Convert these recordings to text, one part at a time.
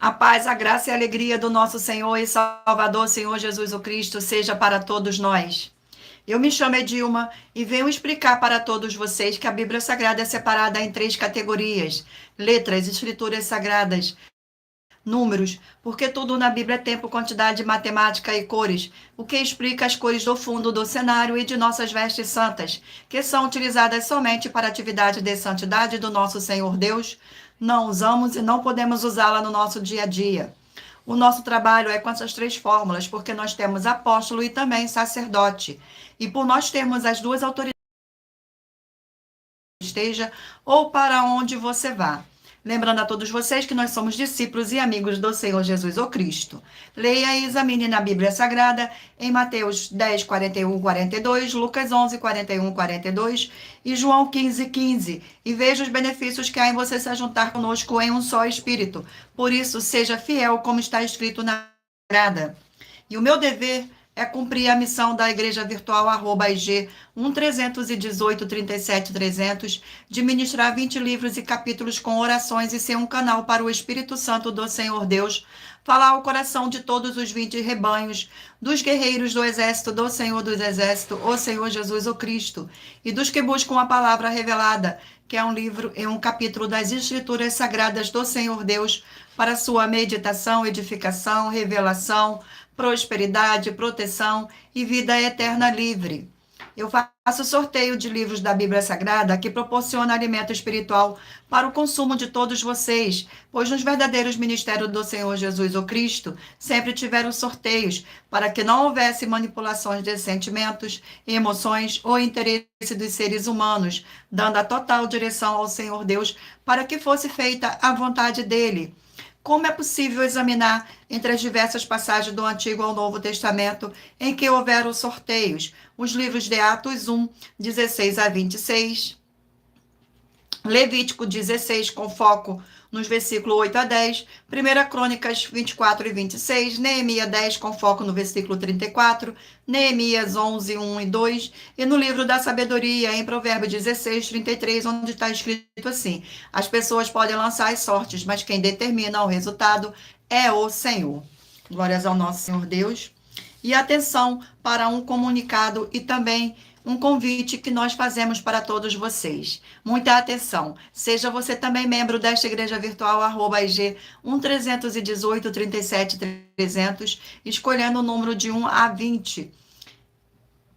A paz, a graça e a alegria do nosso Senhor e Salvador, Senhor Jesus o Cristo, seja para todos nós. Eu me chamo Edilma e venho explicar para todos vocês que a Bíblia Sagrada é separada em três categorias: letras, escrituras sagradas, números, porque tudo na Bíblia é tempo, quantidade, matemática e cores, o que explica as cores do fundo do cenário e de nossas vestes santas, que são utilizadas somente para a atividade de santidade do nosso Senhor Deus. Não usamos e não podemos usá-la no nosso dia a dia. O nosso trabalho é com essas três fórmulas, porque nós temos apóstolo e também sacerdote. E por nós termos as duas autoridades, esteja ou para onde você vá. Lembrando a todos vocês que nós somos discípulos e amigos do Senhor Jesus o Cristo. Leia e examine na Bíblia Sagrada em Mateus 10, 41, 42, Lucas 11, 41, 42 e João 15, 15. E veja os benefícios que há em você se juntar conosco em um só Espírito. Por isso, seja fiel como está escrito na Sagrada. E o meu dever é cumprir a missão da Igreja Virtual @IG 1318 37 300 de ministrar 20 livros e capítulos com orações e ser um canal para o Espírito Santo do Senhor Deus, falar ao coração de todos os 20 rebanhos, dos guerreiros do exército do Senhor dos Exércitos, o Senhor Jesus o Cristo, e dos que buscam a palavra revelada, que é um livro e um capítulo das Escrituras Sagradas do Senhor Deus, para sua meditação, edificação, revelação, prosperidade, proteção e vida eterna livre. Eu faço sorteio de livros da Bíblia Sagrada que proporciona alimento espiritual para o consumo de todos vocês, pois nos verdadeiros ministérios do Senhor Jesus o Cristo sempre tiveram sorteios para que não houvesse manipulações de sentimentos, emoções ou interesse dos seres humanos, dando a total direção ao Senhor Deus para que fosse feita a vontade dele. Como é possível examinar entre as diversas passagens do Antigo ao Novo Testamento em que houveram sorteios? Os livros de Atos 1, 16 a 26, Levítico 16, com foco nos versículos 8 a 10, 1 Crônicas 24 e 26, Neemias 10, com foco no versículo 34, Neemias 11, 1 e 2, e no livro da sabedoria, em Provérbios 16, 33, onde está escrito assim: as pessoas podem lançar as sortes, mas quem determina o resultado é o Senhor. Glórias ao nosso Senhor Deus. E atenção para um comunicado e também um convite que nós fazemos para todos vocês. Muita atenção. Seja você também membro desta igreja virtual @IG 1318 37 300, escolhendo o número de 1 a 20.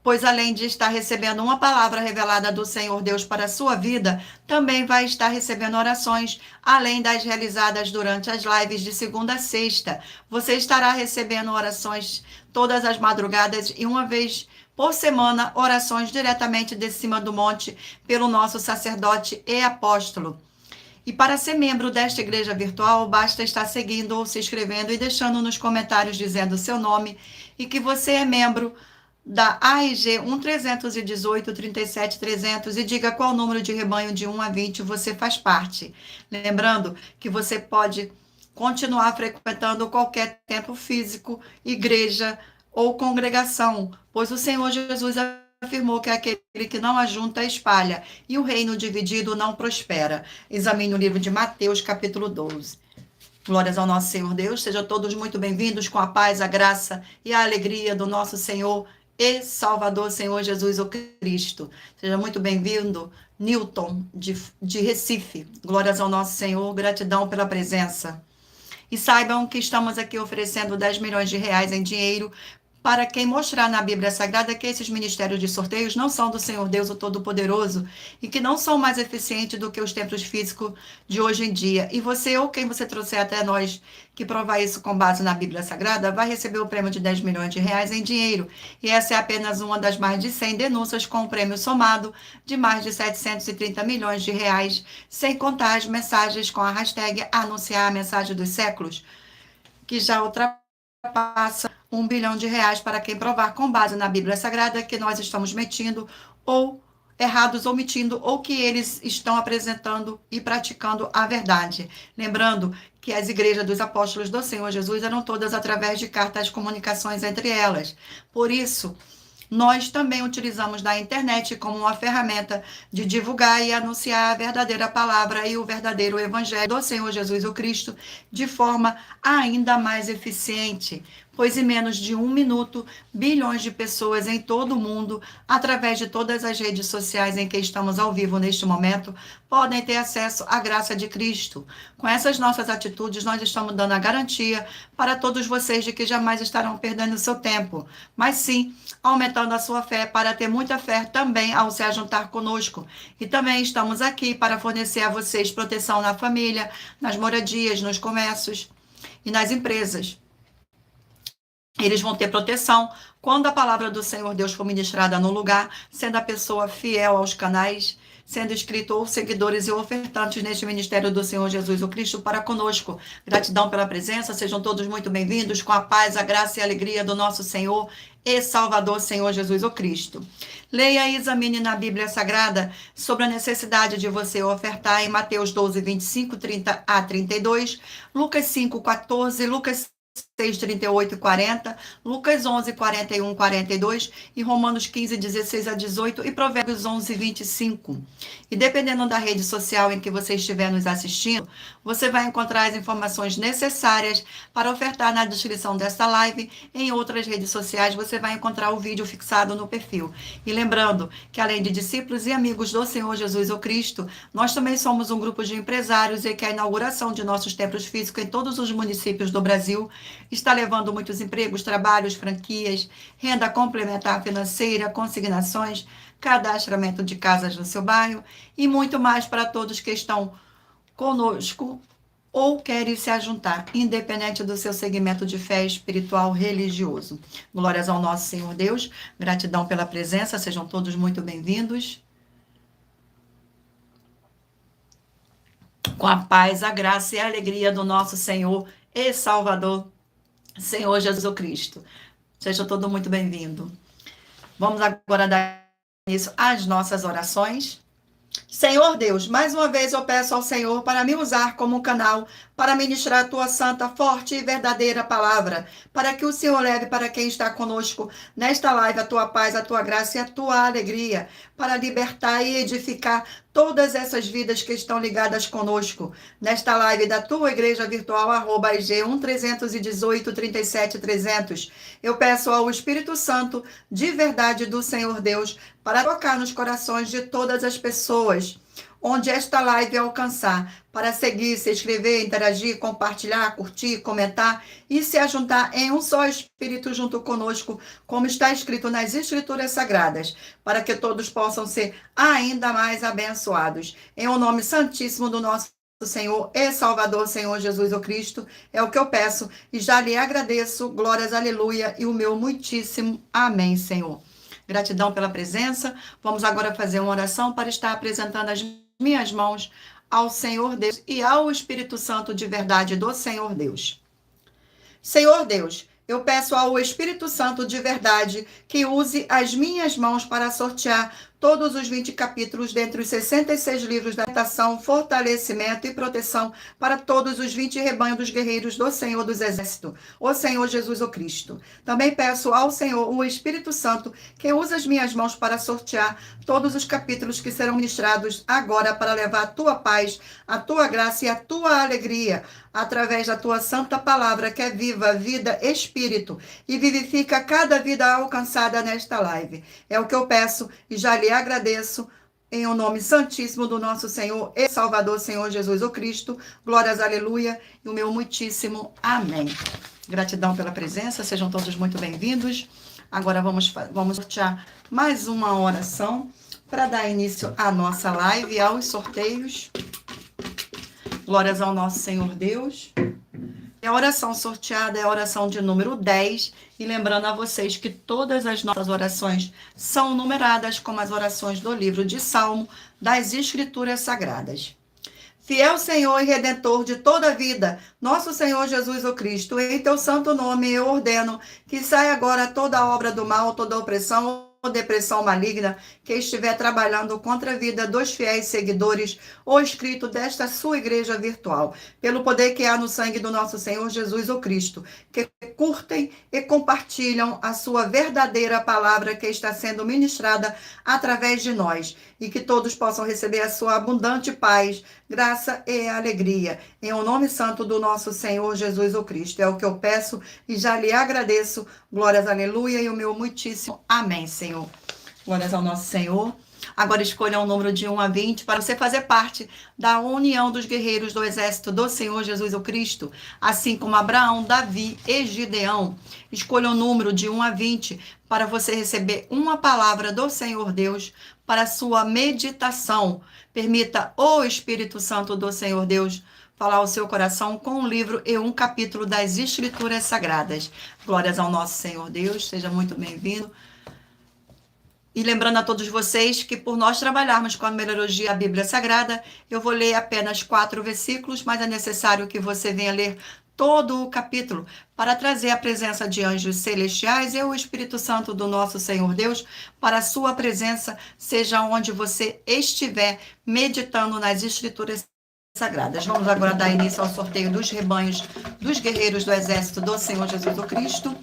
Pois além de estar recebendo uma palavra revelada do Senhor Deus para a sua vida, também vai estar recebendo orações, além das realizadas durante as lives de segunda a sexta. Você estará recebendo orações todas as madrugadas e uma vez por semana, orações diretamente de cima do monte pelo nosso sacerdote e apóstolo. E para ser membro desta igreja virtual, basta estar seguindo ou se inscrevendo e deixando nos comentários dizendo o seu nome e que você é membro da AIG 1318 37 300 e diga qual número de rebanho de 1 a 20 você faz parte. Lembrando que você pode continuar frequentando qualquer templo físico, igreja ou congregação, pois o Senhor Jesus afirmou que aquele que não ajunta espalha, e o reino dividido não prospera. Examine o livro de Mateus, capítulo 12. Glórias ao nosso Senhor Deus, sejam todos muito bem-vindos com a paz, a graça e a alegria do nosso Senhor e Salvador, Senhor Jesus o Cristo. Seja muito bem-vindo, Newton, de Recife. Glórias ao nosso Senhor, gratidão pela presença. E saibam que estamos aqui oferecendo 10 milhões de reais em dinheiro para quem mostrar na Bíblia Sagrada que esses ministérios de sorteios não são do Senhor Deus, o Todo-Poderoso, e que não são mais eficientes do que os templos físicos de hoje em dia. E você, ou quem você trouxer até nós, que provar isso com base na Bíblia Sagrada, vai receber o prêmio de 10 milhões de reais em dinheiro. E essa é apenas uma das mais de 100 denúncias com um prêmio somado de mais de 730 milhões de reais, sem contar as mensagens com a hashtag Anunciar a Mensagem dos Séculos, que já ultrapassa 1 bilhão de reais para quem provar com base na Bíblia Sagrada que nós estamos mentindo ou errados, omitindo, ou que eles estão apresentando e praticando a verdade. Lembrando que as igrejas dos apóstolos do Senhor Jesus eram todas através de cartas de comunicações entre elas. Por isso, nós também utilizamos da internet como uma ferramenta de divulgar e anunciar a verdadeira palavra e o verdadeiro evangelho do Senhor Jesus o Cristo de forma ainda mais eficiente, pois em menos de 1 minuto, bilhões de pessoas em todo o mundo, através de todas as redes sociais em que estamos ao vivo neste momento, podem ter acesso à graça de Cristo. Com essas nossas atitudes, nós estamos dando a garantia para todos vocês de que jamais estarão perdendo o seu tempo, mas sim aumentando a sua fé para ter muita fé também ao se juntar conosco. E também estamos aqui para fornecer a vocês proteção na família, nas moradias, nos comércios e nas empresas. Eles vão ter proteção quando a palavra do Senhor Deus for ministrada no lugar, sendo a pessoa fiel aos canais, sendo inscrito ou seguidores e ofertantes neste ministério do Senhor Jesus o Cristo para conosco. Gratidão pela presença, sejam todos muito bem-vindos, com a paz, a graça e a alegria do nosso Senhor e Salvador, Senhor Jesus o Cristo. Leia e examine na Bíblia Sagrada sobre a necessidade de você ofertar em Mateus 12, 25, 30 a 32, Lucas 5, 14, Lucas 6, 38 e 40, Lucas 11, 41, 42 e Romanos 15, 16 a 18 e Provérbios 11, 25. E dependendo da rede social em que você estiver nos assistindo, você vai encontrar as informações necessárias para ofertar na descrição desta live. Em outras redes sociais, você vai encontrar o vídeo fixado no perfil. E lembrando que além de discípulos e amigos do Senhor Jesus o Cristo, nós também somos um grupo de empresários e que a inauguração de nossos templos físicos em todos os municípios do Brasil está levando muitos empregos, trabalhos, franquias, renda complementar financeira, consignações, cadastramento de casas no seu bairro e muito mais para todos que estão conosco ou querem se ajuntar, independente do seu segmento de fé espiritual religioso. Glórias ao nosso Senhor Deus, gratidão pela presença, sejam todos muito bem-vindos. Com a paz, a graça e a alegria do nosso Senhor e Salvador, Senhor Jesus Cristo. Seja todo muito bem-vindo. Vamos agora dar início às nossas orações. Senhor Deus, mais uma vez eu peço ao Senhor para me usar como canal para ministrar a tua santa, forte e verdadeira palavra, para que o Senhor leve para quem está conosco nesta live a tua paz, a tua graça e a tua alegria, para libertar e edificar todas essas vidas que estão ligadas conosco nesta live da tua igreja virtual, @IG131837300. Eu peço ao Espírito Santo de verdade do Senhor Deus para tocar nos corações de todas as pessoas onde esta live alcançar, para seguir, se inscrever, interagir, compartilhar, curtir, comentar e se ajuntar em um só Espírito junto conosco, como está escrito nas Escrituras Sagradas, para que todos possam ser ainda mais abençoados. Em o nome santíssimo do nosso Senhor e Salvador, Senhor Jesus o Cristo, é o que eu peço e já lhe agradeço. Glórias, aleluia, e o meu muitíssimo amém, Senhor. Gratidão pela presença. Vamos agora fazer uma oração para estar apresentando as minhas mãos ao Senhor Deus e ao Espírito Santo de verdade do Senhor Deus. Senhor Deus, eu peço ao Espírito Santo de verdade que use as minhas mãos para sortear todos os 20 capítulos dentre os 66 livros da meditação, fortalecimento e proteção para todos os 20 rebanhos dos guerreiros do Senhor dos Exércitos, o Senhor Jesus o Cristo. Também peço ao Senhor, o Espírito Santo, que use as minhas mãos para sortear todos os capítulos que serão ministrados agora para levar a tua paz, a tua graça e a tua alegria, através da tua santa palavra, que é viva, vida, espírito, e vivifica cada vida alcançada nesta live. É o que eu peço e já lhe agradeço, em o nome santíssimo do nosso Senhor e Salvador, Senhor Jesus o Cristo. Glórias, aleluia, e o meu muitíssimo amém. Gratidão pela presença, sejam todos muito bem-vindos. Agora vamos sortear mais uma oração para dar início à nossa live e aos sorteios. Glórias ao nosso Senhor Deus. A oração sorteada é a oração de número 10. E lembrando a vocês que todas as nossas orações são numeradas como as orações do livro de Salmo das Escrituras Sagradas. Fiel Senhor e Redentor de toda a vida, nosso Senhor Jesus o Cristo, em teu santo nome eu ordeno que saia agora toda obra do mal, toda opressão, depressão maligna que estiver trabalhando contra a vida dos fiéis seguidores ou inscritos desta sua igreja virtual, pelo poder que há no sangue do nosso Senhor Jesus o Cristo, que curtem e compartilham a sua verdadeira palavra que está sendo ministrada através de nós, e que todos possam receber a sua abundante paz, graça e alegria, em o nome santo do nosso Senhor Jesus o Cristo. É o que eu peço e já lhe agradeço. Glórias, aleluia, e o meu muitíssimo amém, Senhor. Glórias ao nosso Senhor. Agora escolha um número de 1 a 20 para você fazer parte da união dos guerreiros do exército do Senhor Jesus o Cristo, assim como Abraão, Davi e Gideão. Escolha um número de 1 a 20 para você receber uma palavra do Senhor Deus para a sua meditação. Permita o Espírito Santo do Senhor Deus falar ao seu coração com um livro e um capítulo das Escrituras Sagradas. Glórias ao nosso Senhor Deus, seja muito bem-vindo. E lembrando a todos vocês que por nós trabalharmos com a numerologia da Bíblia Sagrada, eu vou ler apenas 4 versículos, mas é necessário que você venha ler todo o capítulo para trazer a presença de anjos celestiais e o Espírito Santo do nosso Senhor Deus para a sua presença, seja onde você estiver meditando nas Escrituras Sagradas. Vamos agora dar início ao sorteio dos rebanhos dos guerreiros do exército do Senhor Jesus Cristo.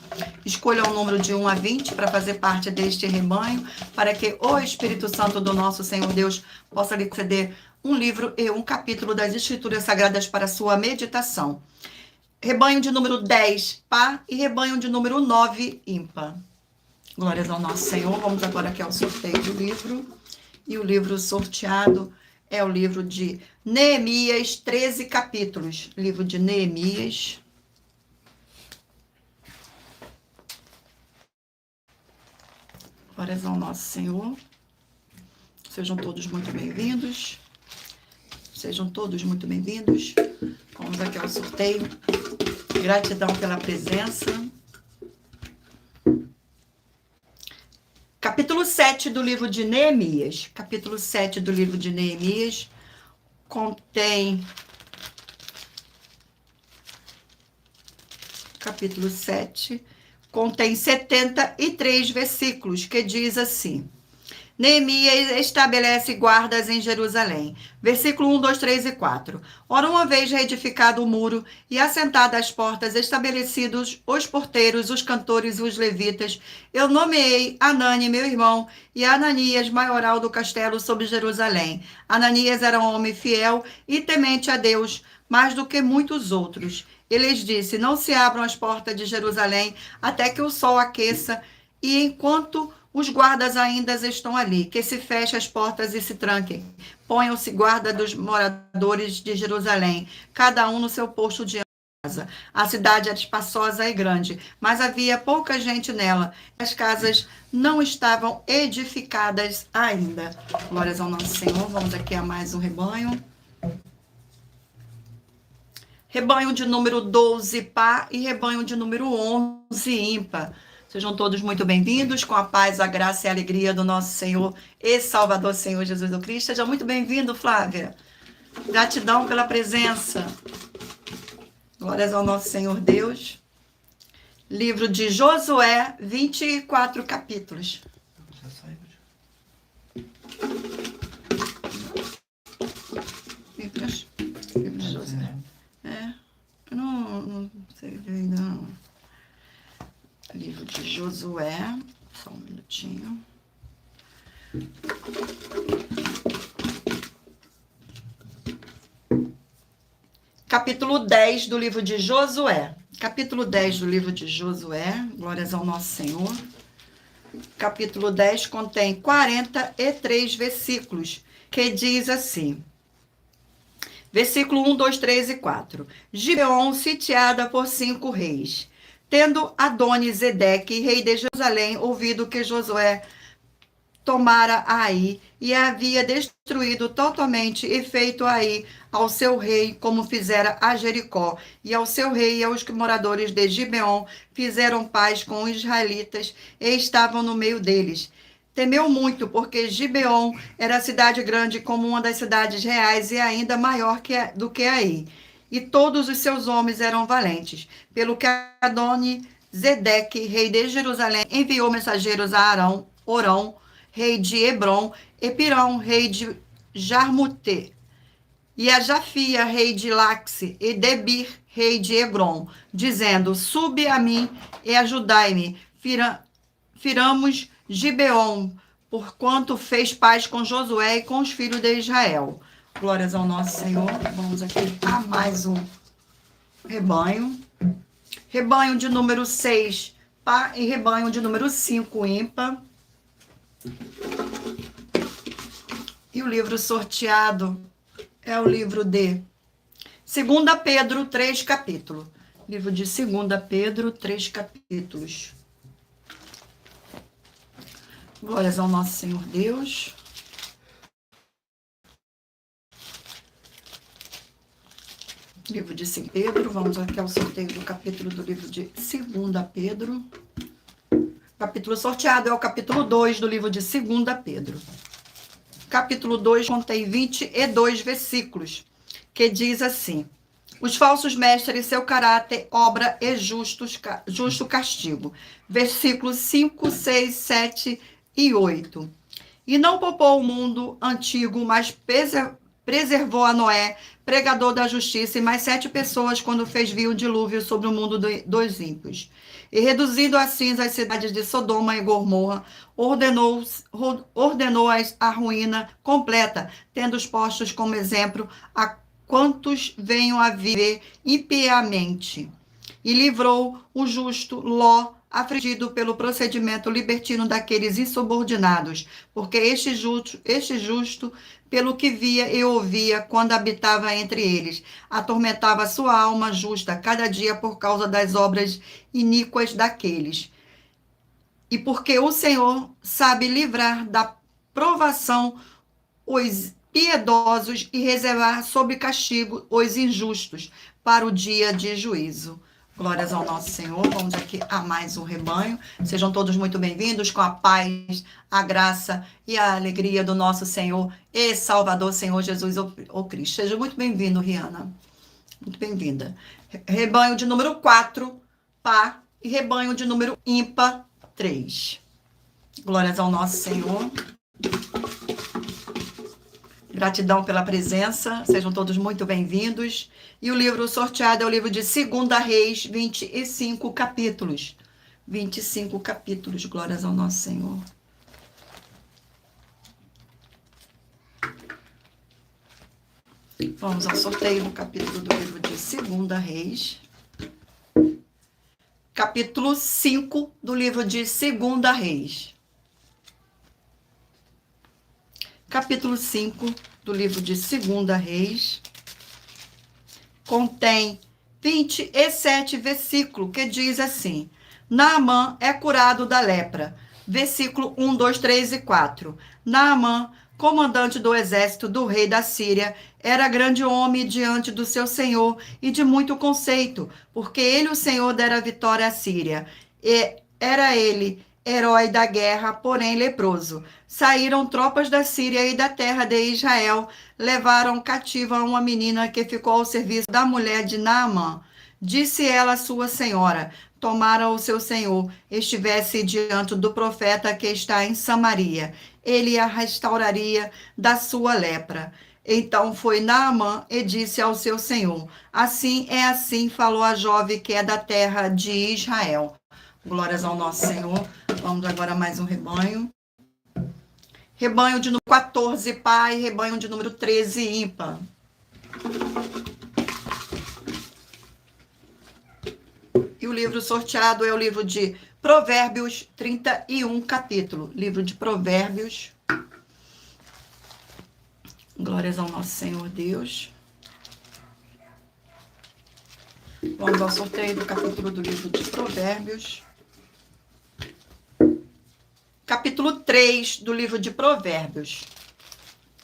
Escolha um número de 1 a 20 para fazer parte deste rebanho, para que o Espírito Santo do nosso Senhor Deus possa lhe conceder um livro e um capítulo das Escrituras Sagradas para sua meditação. Rebanho de número 10, par, e rebanho de número 9, ímpar. Glórias ao nosso Senhor. Vamos agora aqui ao sorteio do livro. E o livro sorteado é o livro de Neemias, 13 capítulos. Livro de Neemias. Glórias ao nosso Senhor. Sejam todos muito bem-vindos. Sejam todos muito bem-vindos. Vamos aqui ao sorteio. Gratidão pela presença. Capítulo 7 do livro de Neemias. Capítulo 7 do livro de Neemias contém... Capítulo 7 contém 73 versículos, que diz assim: Neemias estabelece guardas em Jerusalém. Versículo 1, 2, 3 e 4. Ora, uma vez reedificado o muro e assentadas as portas, estabelecidos os porteiros, os cantores e os levitas, eu nomeei Anani, meu irmão, e Ananias, maioral do castelo sobre Jerusalém. Ananias era um homem fiel e temente a Deus, mais do que muitos outros. Ele lhes disse: não se abram as portas de Jerusalém até que o sol aqueça, e enquanto os guardas ainda estão ali, que se fechem as portas e se tranquem. Ponham-se guarda dos moradores de Jerusalém, cada um no seu posto de casa. A cidade era espaçosa e grande, mas havia pouca gente nela. As casas não estavam edificadas ainda. Glórias ao nosso Senhor. Vamos aqui a mais um rebanho. Rebanho de número 12, par, e rebanho de número 11, ímpar. Sejam todos muito bem-vindos, com a paz, a graça e a alegria do nosso Senhor e Salvador Senhor Jesus Cristo. Seja muito bem-vindo, Flávia. Gratidão pela presença. Glórias ao nosso Senhor Deus. Livro de Josué, 24 capítulos. Livro de Josué. Eu não sei ainda não. Livro de Josué, só um minutinho. Capítulo 10 do livro de Josué. Capítulo 10 do livro de Josué, glórias ao nosso Senhor. Capítulo 10 contém 43 versículos, que diz assim. Versículo 1, 2, 3 e 4. Gibeon sitiada por 5 reis. Tendo Adoni-Zedeque, rei de Jerusalém, ouvido que Josué tomara Ai e havia destruído totalmente e feito Ai ao seu rei, como fizera a Jericó, e ao seu rei e aos moradores de Gibeon fizeram paz com os israelitas e estavam no meio deles. Temeu muito, porque Gibeon era cidade grande como uma das cidades reais e ainda maior do que Ai. E todos os seus homens eram valentes. Pelo que Adoni-Zedeque, rei de Jerusalém, enviou mensageiros a Arão, Orão, rei de Hebrom, e Pirão, rei de Jarmute, e a Jafia, rei de Laxe, e Debir, rei de Egrom, dizendo: Subi a mim e ajudai-me, firamos Gibeon, porquanto fez paz com Josué e com os filhos de Israel. Glórias ao nosso Senhor. Vamos aqui a mais um rebanho. Rebanho de número 6, par, e rebanho de número 5, ímpar. E o livro sorteado é o livro de 2 Pedro, 3 capítulos. Livro de 2 Pedro, 3 capítulos. Glórias ao nosso Senhor Deus. Livro de 2 Pedro, vamos aqui ao sorteio do capítulo do livro de 2 Pedro. Capítulo sorteado é o capítulo 2 do livro de 2 Pedro. Capítulo 2 contém 22 versículos, que diz assim: os falsos mestres, seu caráter, obra e justo castigo. Versículos 5, 6, 7 e 8. E não poupou o mundo antigo, mas preservou a Noé, pregador da justiça, e mais 7 pessoas, quando fez vir o dilúvio sobre o mundo dos ímpios. E reduzindo a cinza as cidades de Sodoma e Gomorra, ordenou a ruína completa, tendo os postos como exemplo a quantos venham a viver impiamente. E livrou o justo Ló, afligido pelo procedimento libertino daqueles insubordinados, porque este justo, pelo que via e ouvia quando habitava entre eles, atormentava sua alma justa cada dia por causa das obras iníquas daqueles. E porque o Senhor sabe livrar da provação os piedosos e reservar sob castigo os injustos para o dia de juízo. Glórias ao nosso Senhor. Vamos aqui a mais um rebanho. Sejam todos muito bem-vindos, com a paz, a graça e a alegria do nosso Senhor e Salvador, Senhor Jesus, o Cristo. Seja muito bem-vindo, Rihanna. Muito bem-vinda. Rebanho de número 4, par, e rebanho de número ímpar, 3. Glórias ao nosso Senhor. Gratidão pela presença, sejam todos muito bem-vindos. E o livro sorteado é o livro de 2 Reis, 25 capítulos. 25 capítulos, glórias ao nosso Senhor. Vamos ao sorteio do capítulo do livro de 2 Reis. Capítulo 5 do livro de 2 Reis. Capítulo 5 do livro de 2 Reis contém 27 versículos, que diz assim: Naamã é curado da lepra. Versículo 1, 2, 3 e 4. Naamã, comandante do exército do rei da Síria, era grande homem diante do seu senhor e de muito conceito, porque ele, o Senhor, dera vitória à Síria. E era ele herói da guerra, porém leproso. Saíram tropas da Síria e da terra de Israel, levaram cativa uma menina que ficou ao serviço da mulher de Naamã. Disse ela à sua senhora: tomara o seu senhor estivesse diante do profeta que está em Samaria, ele a restauraria da sua lepra. Então foi Naamã e disse ao seu senhor: assim falou a jovem que é da terra de Israel. Glórias ao nosso Senhor. Vamos agora a mais um rebanho. Rebanho de número 14, par, e rebanho de número 13, ímpar. E o livro sorteado é o livro de Provérbios, 31 capítulo. Livro de Provérbios. Glórias ao nosso Senhor Deus. Vamos ao sorteio do capítulo do livro de Provérbios. Capítulo 3 do livro de Provérbios.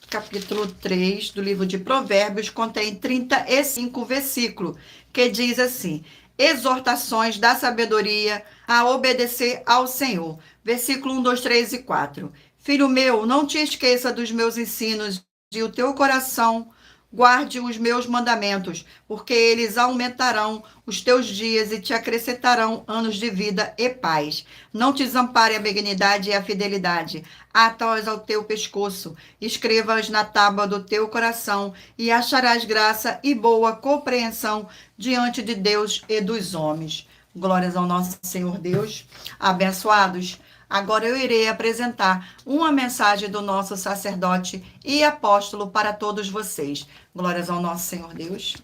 Capítulo 3 do livro de Provérbios contém 35 versículos, que diz assim: exortações da sabedoria a obedecer ao Senhor. Versículo 1, 2, 3 e 4. Filho meu, não te esqueça dos meus ensinos, e o teu coração Guarde os meus mandamentos, porque eles aumentarão os teus dias e te acrescentarão anos de vida e paz. Não te desampare a benignidade e a fidelidade. Ata-as ao teu pescoço, escreva-as na tábua do teu coração, e acharás graça e boa compreensão diante de Deus e dos homens. Glórias ao nosso Senhor Deus. Abençoados. Agora eu irei apresentar uma mensagem do nosso sacerdote e apóstolo para todos vocês. Glórias ao nosso Senhor Deus.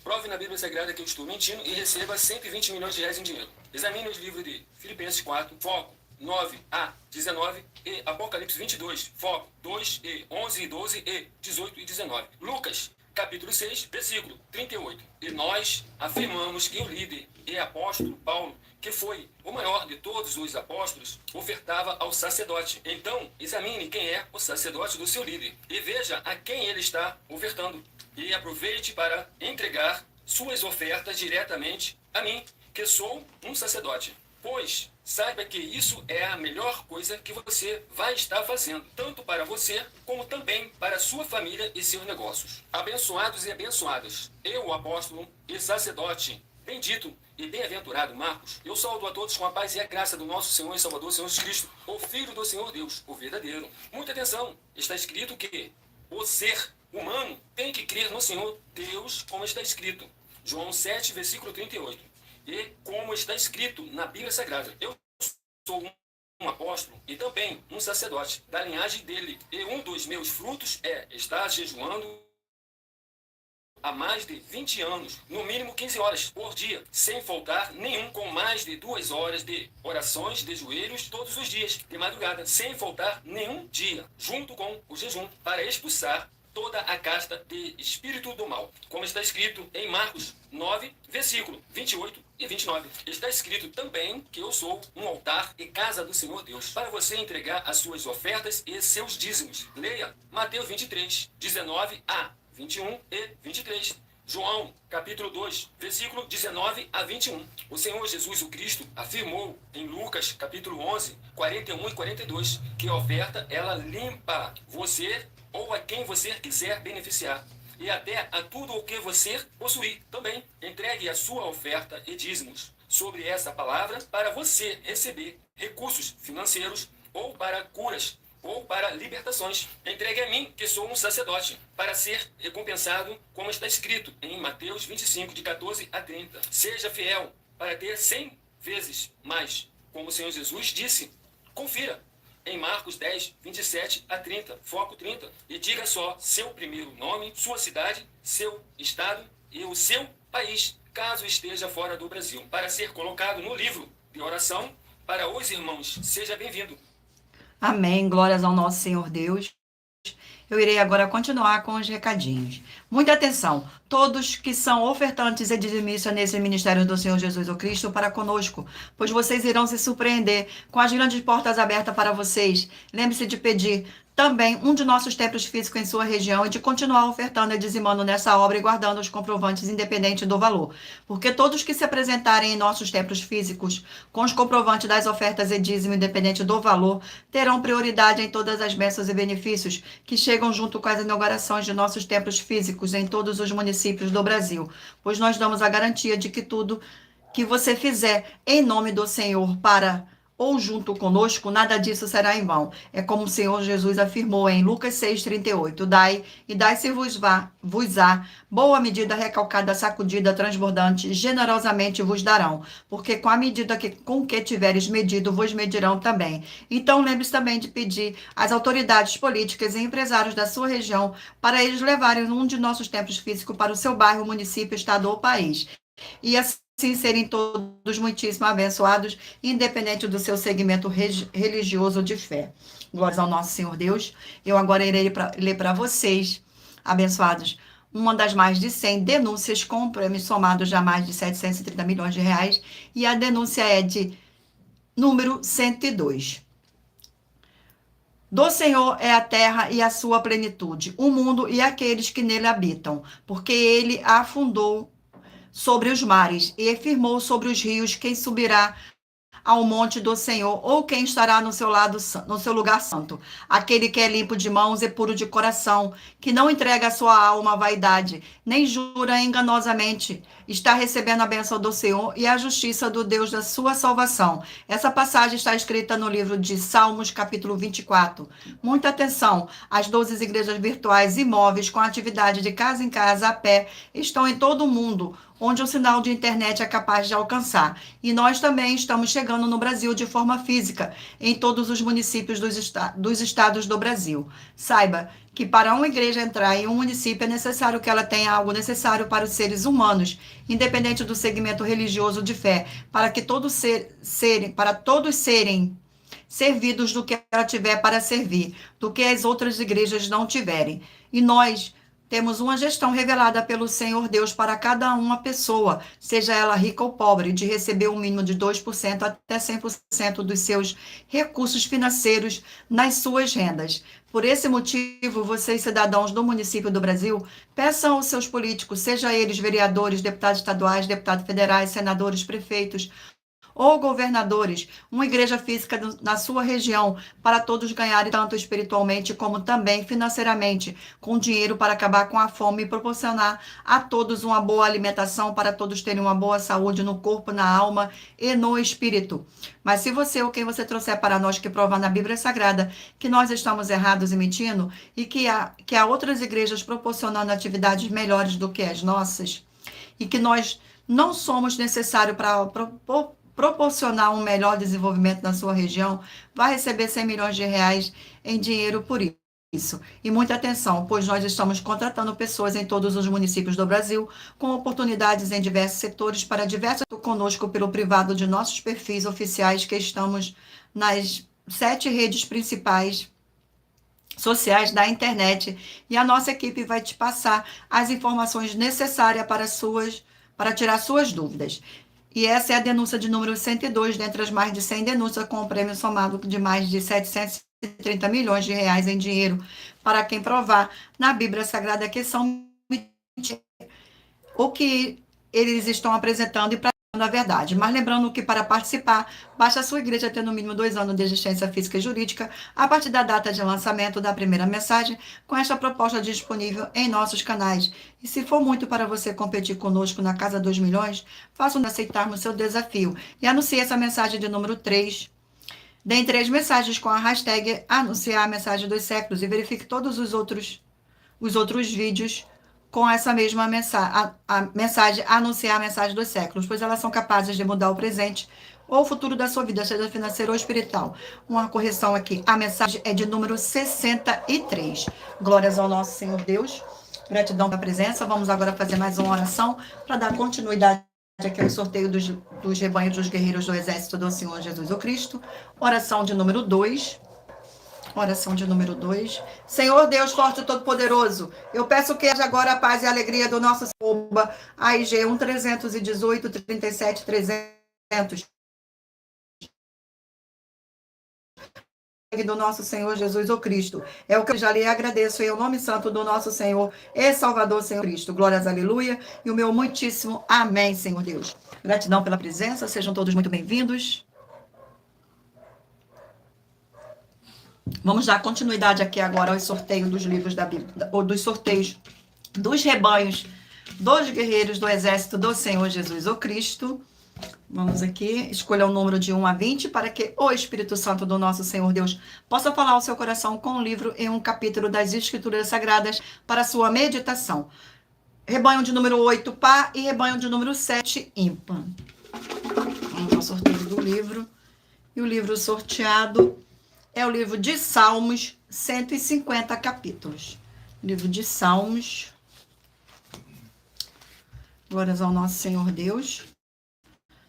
Prove na Bíblia Sagrada que eu estou mentindo e receba 120 milhões de reais em dinheiro. Examine os livros de Filipenses 4, foco 9 a 19 e Apocalipse 22, foco 2 e 11 e 12 e 18 e 19. Lucas, capítulo 6, versículo 38. E nós afirmamos que o líder e apóstolo Paulo, que foi o maior de todos os apóstolos, ofertava ao sacerdote. Então, examine quem é o sacerdote do seu líder e veja a quem ele está ofertando. E aproveite para entregar suas ofertas diretamente a mim, que sou um sacerdote. Pois saiba que isso é a melhor coisa que você vai estar fazendo, tanto para você, como também para sua família e seus negócios. Abençoados e abençoadas, eu, apóstolo e sacerdote, bendito e bem-aventurado Marcos, eu saúdo a todos com a paz e a graça do nosso Senhor e Salvador, Senhor Jesus Cristo, o Filho do Senhor Deus, o verdadeiro. Muita atenção, está escrito que o ser humano tem que crer no Senhor Deus, como está escrito. João 7, versículo 38. E como está escrito na Bíblia Sagrada, eu sou um apóstolo e também um sacerdote da linhagem dele. E um dos meus frutos é estar jejuando há mais de 20 anos, no mínimo 15 horas por dia, sem faltar nenhum, com mais de 2 horas de orações de joelhos todos os dias, de madrugada, sem faltar nenhum dia, junto com o jejum, para expulsar toda a casta de espírito do mal, como está escrito em Marcos 9, versículo 28 e 29. Está escrito também que eu sou um altar e casa do Senhor Deus, para você entregar as suas ofertas e seus dízimos. Leia Mateus 23, 19 a 21 e 23. João, capítulo 2, versículo 19 a 21. O Senhor Jesus o Cristo afirmou em Lucas, capítulo 11, 41 e 42, que a oferta, ela limpa você ou a quem você quiser beneficiar, e até a tudo o que você possuir também. Entregue a sua oferta e dízimos sobre essa palavra para você receber recursos financeiros ou para curas ou para libertações. Entregue a mim, que sou um sacerdote, para ser recompensado, como está escrito em Mateus 25, de 14 a 30. Seja fiel para ter 100 vezes mais, como o Senhor Jesus disse. Confira em Marcos 10, 27 a 30, foco 30, e diga só seu primeiro nome, sua cidade, seu estado e o seu país, caso esteja fora do Brasil, para ser colocado no livro de oração para os irmãos. Seja bem-vindo. Amém. Glórias ao nosso Senhor Deus. Eu irei agora continuar com os recadinhos. Muita atenção, todos que são ofertantes e dizimistas nesse ministério do Senhor Jesus o Cristo para conosco, pois vocês irão se surpreender com as grandes portas abertas para vocês. Lembre-se de pedir também um de nossos templos físicos em sua região e de continuar ofertando e dizimando nessa obra e guardando os comprovantes independente do valor. Porque todos que se apresentarem em nossos templos físicos com os comprovantes das ofertas e dízimo independente do valor terão prioridade em todas as bênçãos e benefícios que chegam junto com as inaugurações de nossos templos físicos em todos os municípios do Brasil, pois nós damos a garantia de que tudo que você fizer em nome do Senhor para ou junto conosco, nada disso será em vão. É como o Senhor Jesus afirmou em Lucas 6,38. Dai, e dai-se-vos-á, boa medida, recalcada, sacudida, transbordante, generosamente vos darão, porque com a medida com que tiveres medido, vos medirão também. Então, lembre-se também de pedir às autoridades políticas e empresários da sua região para eles levarem um de nossos templos físicos para o seu bairro, município, estado ou país. E assim serem todos muitíssimo abençoados, independente do seu segmento religioso de fé. Glórias ao nosso Senhor Deus. Eu agora irei ler para vocês, abençoados, uma das mais de 100 denúncias com prêmios somados já mais de 730 milhões de reais, e a denúncia é de número 102. Do Senhor é a terra e a sua plenitude, o mundo e aqueles que nele habitam, porque ele a afundou sobre os mares e firmou sobre os rios. Quem subirá ao monte do Senhor, ou quem estará no seu lado, no seu lugar santo? Aquele que é limpo de mãos e puro de coração, que não entrega a sua alma à vaidade, nem jura enganosamente, está recebendo a bênção do Senhor e a justiça do Deus da sua salvação. Essa passagem está escrita no livro de Salmos, capítulo 24. Muita atenção, as 12 igrejas virtuais e móveis com atividade de casa em casa, a pé, estão em todo o mundo, onde o sinal de internet é capaz de alcançar. E nós também estamos chegando no Brasil de forma física, em todos os municípios dos estados do Brasil. Saiba que para uma igreja entrar em um município é necessário que ela tenha algo necessário para os seres humanos, independente do segmento religioso de fé, para que todos serem servidos do que ela tiver para servir, do que as outras igrejas não tiverem. E nós temos uma gestão revelada pelo Senhor Deus para cada uma pessoa, seja ela rica ou pobre, de receber um mínimo de 2% até 100% dos seus recursos financeiros nas suas rendas. Por esse motivo, vocês, cidadãos do município do Brasil, peçam aos seus políticos, seja eles vereadores, deputados estaduais, deputados federais, senadores, prefeitos, ou governadores, uma igreja física na sua região, para todos ganharem tanto espiritualmente como também financeiramente, com dinheiro para acabar com a fome e proporcionar a todos uma boa alimentação, para todos terem uma boa saúde no corpo, na alma e no espírito. Mas se você ou quem você trouxer para nós que provar na Bíblia Sagrada que nós estamos errados e mentindo, e que há outras igrejas proporcionando atividades melhores do que as nossas, e que nós não somos necessários para proporcionar um melhor desenvolvimento na sua região, vai receber 100 milhões de reais em dinheiro por isso. E muita atenção, pois nós estamos contratando pessoas em todos os municípios do Brasil, com oportunidades em diversos setores para diversos conosco pelo privado de nossos perfis oficiais, que estamos nas 7 redes principais sociais da internet, e a nossa equipe vai te passar as informações necessárias para tirar suas dúvidas. E essa é a denúncia de número 102, dentre as mais de 100 denúncias, com um prêmio somado de mais de 730 milhões de reais em dinheiro, para quem provar na Bíblia Sagrada que são mentiras, o que eles estão apresentando e praticando a verdade. Mas lembrando que para participar, basta a sua igreja ter no mínimo 2 anos de existência física e jurídica, a partir da data de lançamento da primeira mensagem, com esta proposta disponível em nossos canais. E se for muito para você competir conosco na Casa 2 Milhões, faça-nos aceitarmos seu desafio e anuncie essa mensagem de número 3. Deem 3 mensagens com a hashtag anunciar a mensagem dos séculos e verifique todos os outros vídeos com essa mesma mensagem, anunciar a mensagem dos séculos, pois elas são capazes de mudar o presente ou o futuro da sua vida, seja financeiro ou espiritual. Uma correção aqui, a mensagem é de número 63. Glórias ao nosso Senhor Deus, gratidão pela presença. Vamos agora fazer mais uma oração para dar continuidade aqui ao sorteio dos rebanhos dos guerreiros do exército do Senhor Jesus o Cristo. Oração de número 2. Oração de número 2. Senhor Deus forte e todo-poderoso, eu peço que haja agora a paz e a alegria do nosso AIG 1318 37 300 do nosso Senhor Jesus o Cristo. É o que eu já lhe agradeço em nome santo do nosso Senhor e Salvador Senhor Cristo. Glórias, aleluia. E o meu muitíssimo amém, Senhor Deus. Gratidão pela presença. Sejam todos muito bem-vindos. Vamos dar continuidade aqui agora aos sorteios dos livros da Bíblia, ou dos sorteios dos rebanhos dos guerreiros do exército do Senhor Jesus o Cristo. Vamos aqui, escolha o número de 1 a 20 para que o Espírito Santo do nosso Senhor Deus possa falar ao seu coração com um livro e um capítulo das Escrituras Sagradas para a sua meditação. Rebanho de número 8, par, e rebanho de número 7, ímpar. Vamos ao sorteio do livro. E o livro sorteado é o livro de Salmos, 150 capítulos. Livro de Salmos. Glórias ao nosso Senhor Deus.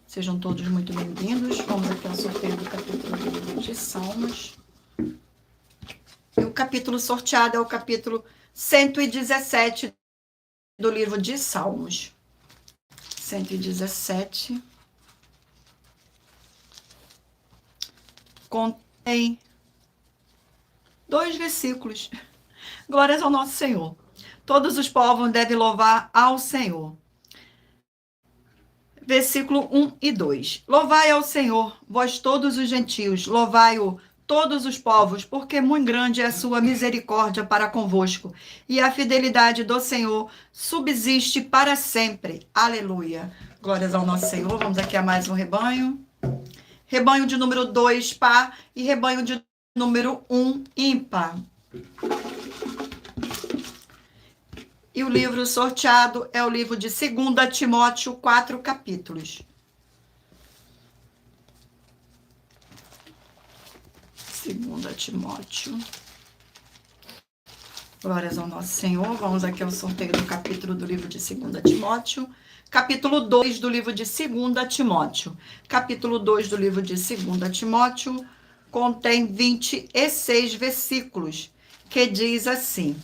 Sejam todos muito bem-vindos. Vamos aqui ao sorteio do capítulo do livro de Salmos. E o capítulo sorteado é o capítulo 117 do livro de Salmos. 117. Contém 2 versículos. Glórias ao nosso Senhor. Todos os povos devem louvar ao Senhor. versículo 1 e 2. Louvai ao Senhor, vós todos os gentios, louvai-o todos os povos, porque muito grande é a sua misericórdia para convosco, e a fidelidade do Senhor subsiste para sempre. Aleluia. Glórias ao nosso Senhor. Vamos aqui a mais um rebanho. Rebanho de número 2, par, e rebanho de número 1, ímpar. E o livro sorteado é o livro de 2 Timóteo, 4 capítulos. 2 Timóteo. Glórias ao nosso Senhor. Vamos aqui ao sorteio do capítulo do livro de 2 Timóteo. Capítulo 2 do livro de 2 Timóteo. Capítulo 2 do livro de 2 Timóteo contém 26 versículos, que diz assim: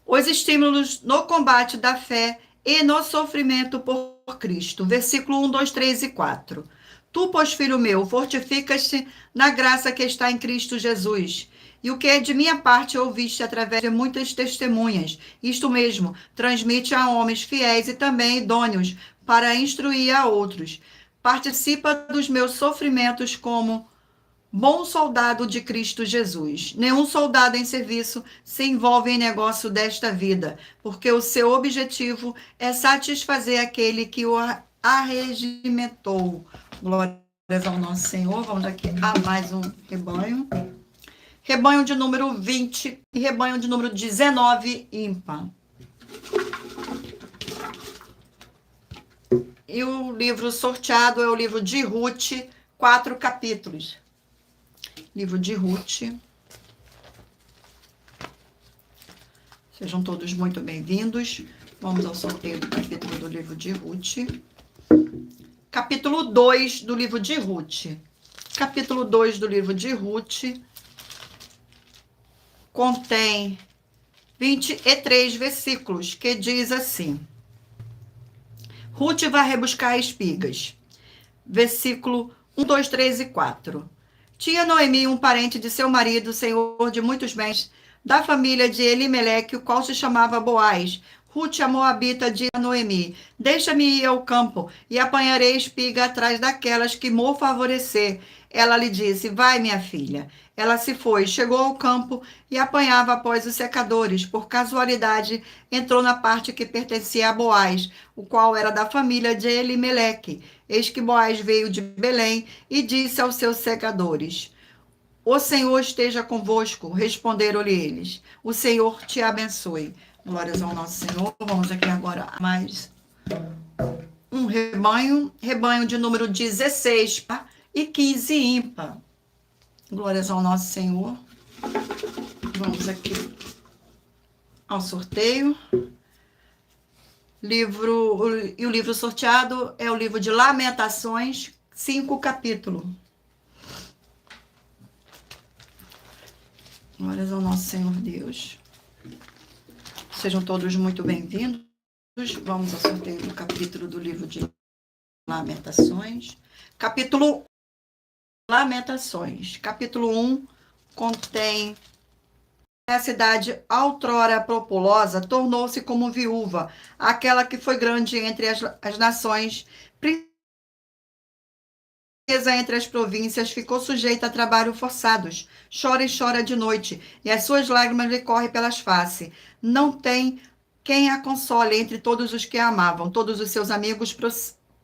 os estímulos no combate da fé e no sofrimento por Cristo. Versículo 1, 2, 3 e 4. Tu, pois, filho meu, fortificas-te na graça que está em Cristo Jesus. E o que é de minha parte ouviste através de muitas testemunhas. Isto mesmo, transmite a homens fiéis e também idôneos para instruir a outros. Participa dos meus sofrimentos como bom soldado de Cristo Jesus. Nenhum soldado em serviço se envolve em negócio desta vida, porque o seu objetivo é satisfazer aquele que o arregimentou. Glórias ao nosso Senhor. Vamos aqui a mais um rebanho. Rebanho de número 20 e rebanho de número 19, ímpar. E o livro sorteado é o livro de Ruth, 4 capítulos. Livro de Ruth. Sejam todos muito bem-vindos. Vamos ao sorteio do capítulo do livro de Ruth. Capítulo 2 do livro de Ruth. Capítulo 2 do livro de Ruth contém 23 versículos, que diz assim: Ruth vai rebuscar espigas. Versículo 1, 2, 3 e 4. Tinha Noemi um parente de seu marido, senhor de muitos bens, da família de Elimeleque, o qual se chamava Boaz. Ruth, a moabita, disse a Noemi: deixa-me ir ao campo e apanharei espiga atrás daquelas que me favorecer. Ela lhe disse: vai, minha filha. Ela se foi, chegou ao campo e apanhava após os secadores. Por casualidade, entrou na parte que pertencia a Boaz, o qual era da família de Elimeleque. Eis que Boaz veio de Belém e disse aos seus secadores: o Senhor esteja convosco. Responderam-lhe eles: o Senhor te abençoe. Glórias ao nosso Senhor. Vamos aqui agora a mais um rebanho. Rebanho de número 16 e 15 ímpar. Glórias ao nosso Senhor. Vamos aqui ao sorteio. E o livro sorteado é o livro de Lamentações, 5 capítulos. Glórias ao nosso Senhor Deus. Sejam todos muito bem-vindos. Vamos ao sorteio do capítulo do livro de Lamentações. Capítulo Lamentações. Capítulo 1 contém: a cidade outrora populosa tornou-se como viúva, aquela que foi grande entre as nações, princesa entre as províncias, ficou sujeita a trabalho forçados. Chora e chora de noite, e as suas lágrimas lhe correm pelas faces. Não tem quem a console entre todos os que a amavam. Todos os seus amigos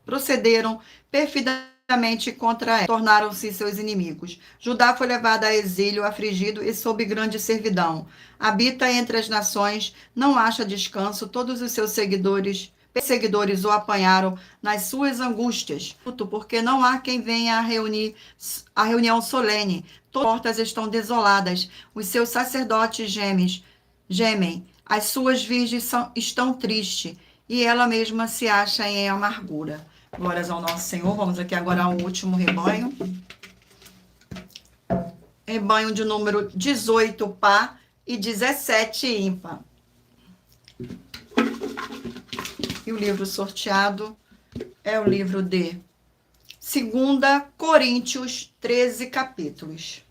procederam perfidamente contra ela, tornaram-se seus inimigos. Judá foi levado a exílio, afligido e sob grande servidão. Habita entre as nações, não acha descanso. Todos os seus perseguidores o apanharam nas suas angústias, porque não há quem venha a reunião solene. Todas as portas estão desoladas, os seus sacerdotes gemem, as suas virgens estão tristes, e ela mesma se acha em amargura. Glórias ao nosso Senhor. Vamos aqui agora ao último rebanho. Rebanho de número 18 par e 17 ímpar. E o livro sorteado é o livro de 2 Coríntios, 13 capítulos.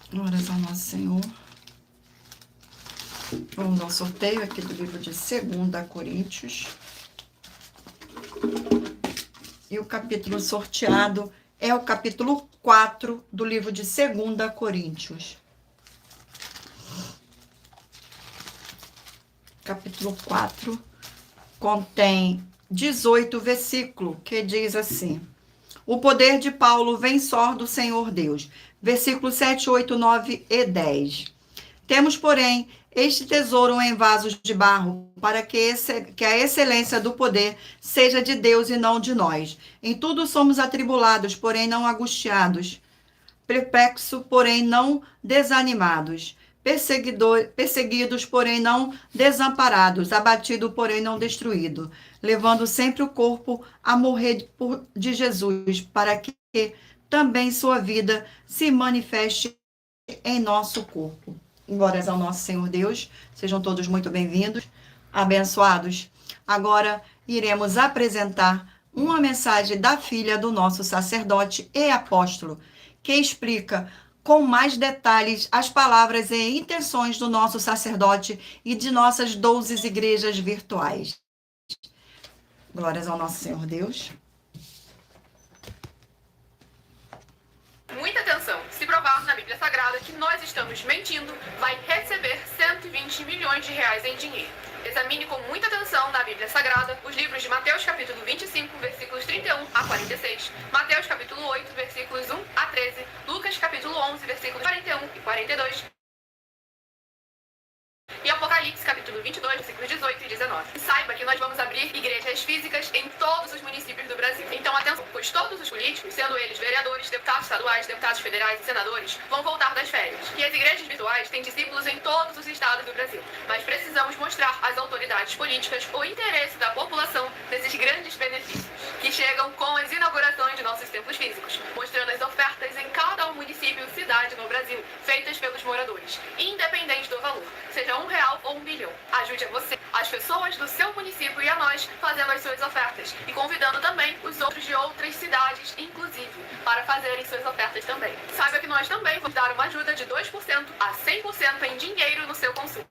Glórias ao nosso Senhor. Vamos ao sorteio aqui do livro de 2 Coríntios. E o capítulo sorteado é o capítulo 4 do livro de 2 Coríntios. Capítulo 4 contém 18 versículos, que diz assim: o poder de Paulo vem só do Senhor Deus. Versículos 7, 8, 9 e 10. Temos, porém, este tesouro em vasos de barro, para que a excelência do poder seja de Deus e não de nós. Em tudo somos atribulados, porém não angustiados, perplexos, porém não desanimados, perseguidos, porém não desamparados, abatidos, porém não destruídos, levando sempre o corpo a morrer de Jesus, para que também sua vida se manifeste em nosso corpo. Glórias ao nosso Senhor Deus. Sejam todos muito bem-vindos, abençoados. Agora iremos apresentar uma mensagem da filha do nosso sacerdote e apóstolo, que explica com mais detalhes as palavras e intenções do nosso sacerdote e de nossas 12 igrejas virtuais. Glórias ao nosso Senhor Deus. Muita atenção! Se provar na Bíblia Sagrada que nós estamos mentindo, vai receber 120 milhões de reais em dinheiro. Examine com muita atenção na Bíblia Sagrada os livros de Mateus capítulo 25, versículos 31 a 46, Mateus capítulo 8, versículos 1 a 13, Lucas capítulo 11, versículos 41 e 42, e Apocalipse capítulo 22, versículos 18 e 19. E saiba que nós vamos abrir igrejas físicas em todos os municípios do Brasil. Então atenção, pois todos os políticos, sendo eles vereadores, deputados estaduais, deputados federais e senadores, vão voltar das férias. E as igrejas virtuais têm discípulos em todos os estados do Brasil. Mas precisamos mostrar às autoridades políticas o interesse da população nesses grandes benefícios, que chegam com as inaugurações de nossos templos físicos, mostrando as ofertas em cada município e cidade no Brasil, feitas pelos moradores, independente do valor, seja R$1 ou 1 bilhão. Ajude a você, as pessoas do seu município e a nós, fazendo as suas ofertas e convidando também os outros de outras cidades, inclusive, para fazerem suas ofertas também. Saiba que nós também vamos dar uma ajuda de 2% a 100% em dinheiro no seu consumo,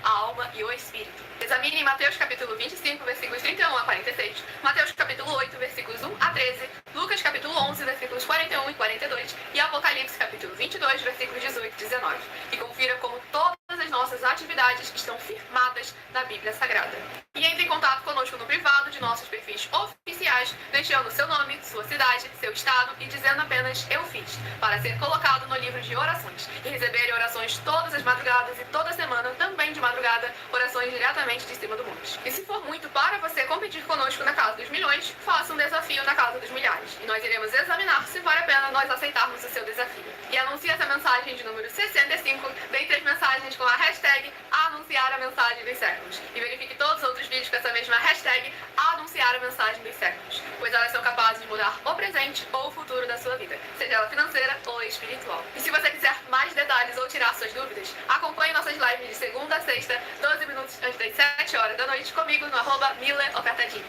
a alma e o espírito. Examine Mateus capítulo 25, versículos 31 a 46, Mateus capítulo 8, versículos 1 a 13, Lucas capítulo 11, versículos 41 e 42 e Apocalipse capítulo 22, versículos 18 e 19. E confira como todas as nossas atividades estão firmadas na Bíblia Sagrada. E entre em contato conosco no privado de nossos perfis oficiais, deixando seu nome, sua cidade, seu estado e dizendo apenas "eu fiz", para ser colocado no livro de orações e receber orações todas as madrugadas e toda semana, também de madrugada, orações diretamente de cima do monte. E se for muito para você competir conosco na Casa dos Milhões, faça um desafio na Casa dos Milhares. E nós iremos examinar se vale a pena nós aceitarmos o seu desafio. E anuncie essa mensagem de número 65, dentre as mensagens com a hashtag anunciar a mensagem dos séculos. E verifique todos os outros vídeos com essa mesma hashtag anunciar a mensagem dos séculos, pois elas são capazes de mudar o presente ou o futuro da sua vida, seja ela financeira ou espiritual. E se você quiser mais detalhes ou tirar suas dúvidas, acompanhe nossas lives de segunda a sexta, 12 minutos antes das 7 horas da noite, comigo no @MillerOfertadinho.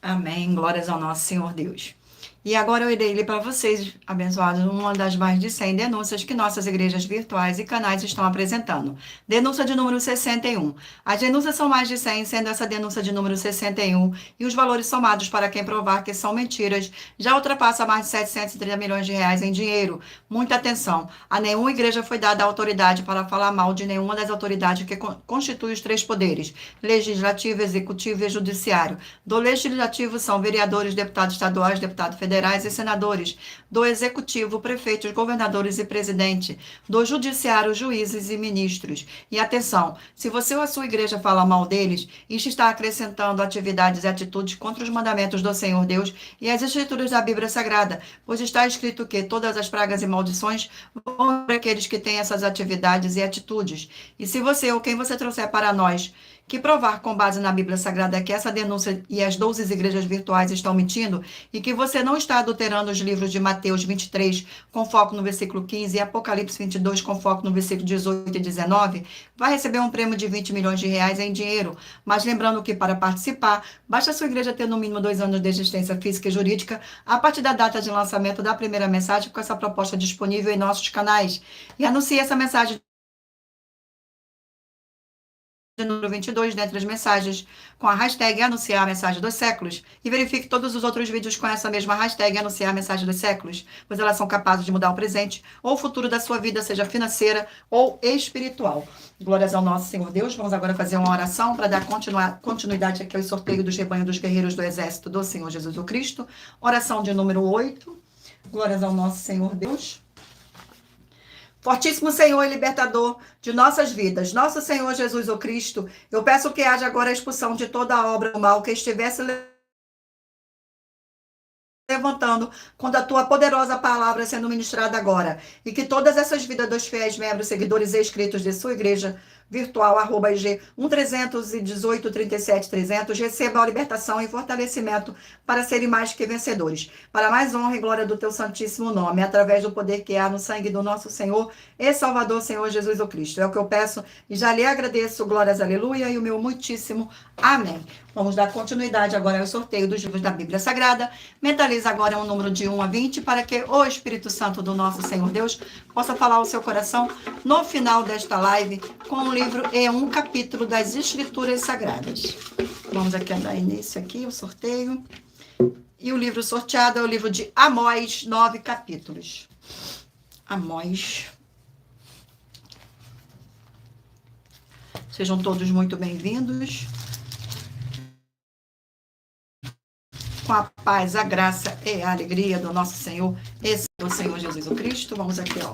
Amém. Glórias ao nosso Senhor Deus. E agora eu irei ler para vocês, abençoados, uma das mais de 100 denúncias que nossas igrejas virtuais e canais estão apresentando. Denúncia de número 61. As denúncias são mais de 100, sendo essa denúncia de número 61, e os valores somados para quem provar que são mentiras já ultrapassa mais de 730 milhões de reais em dinheiro. Muita atenção. A nenhuma igreja foi dada a autoridade para falar mal de nenhuma das autoridades que constituem os 3 poderes: legislativo, executivo e judiciário. Do legislativo são vereadores, deputados estaduais, deputados federais e senadores. Do executivo, prefeitos, governadores e presidente. Do judiciário, juízes e ministros. E atenção, se você ou a sua igreja fala mal deles, isto está acrescentando atividades e atitudes contra os mandamentos do Senhor Deus e as escrituras da Bíblia Sagrada, pois está escrito que todas as pragas e maldições vão para aqueles que têm essas atividades e atitudes. E se você ou quem você trouxer para nós que provar com base na Bíblia Sagrada que essa denúncia e as 12 igrejas virtuais estão mentindo e que você não está adulterando os livros de Mateus 23 com foco no versículo 15 e Apocalipse 22 com foco no versículo 18 e 19, vai receber um prêmio de 20 milhões de reais em dinheiro. Mas lembrando que para participar, basta a sua igreja ter no mínimo 2 anos de existência física e jurídica a partir da data de lançamento da primeira mensagem com essa proposta disponível em nossos canais. E anuncie essa mensagem número 22, dentre as mensagens com a hashtag Anunciar a Mensagem dos Séculos, e verifique todos os outros vídeos com essa mesma hashtag Anunciar a Mensagem dos Séculos, pois elas são capazes de mudar o presente ou o futuro da sua vida, seja financeira ou espiritual. Glórias ao nosso Senhor Deus. Vamos agora fazer uma oração para dar continuidade aqui ao sorteio dos rebanhos dos guerreiros do exército do Senhor Jesus o Cristo. Oração de número 8. Glórias ao nosso Senhor Deus. Fortíssimo Senhor e libertador de nossas vidas, nosso Senhor Jesus o Cristo, eu peço que haja agora a expulsão de toda a obra do mal que estivesse levantando contra a tua poderosa palavra sendo ministrada agora, e que todas essas vidas dos fiéis membros, seguidores e inscritos de sua igreja virtual, @IG 1318 37 300, recebam a libertação e fortalecimento para serem mais que vencedores, para mais honra e glória do teu santíssimo nome, através do poder que há no sangue do nosso Senhor e Salvador, Senhor Jesus o Cristo. É o que eu peço e já lhe agradeço, glórias, aleluia, e o meu muitíssimo amém. Vamos dar continuidade agora ao sorteio dos livros da Bíblia Sagrada. Mentaliza agora um número de 1 a 20 para que o Espírito Santo do nosso Senhor Deus possa falar ao seu coração no final desta live com um livro e um capítulo das Escrituras Sagradas. Vamos aqui dar início aqui, o sorteio. E o livro sorteado é o livro de Amós, 9 capítulos. Amós. Sejam todos muito bem-vindos. Com a paz, a graça e a alegria do nosso Senhor e do Senhor Jesus o Cristo. Vamos aqui, ó.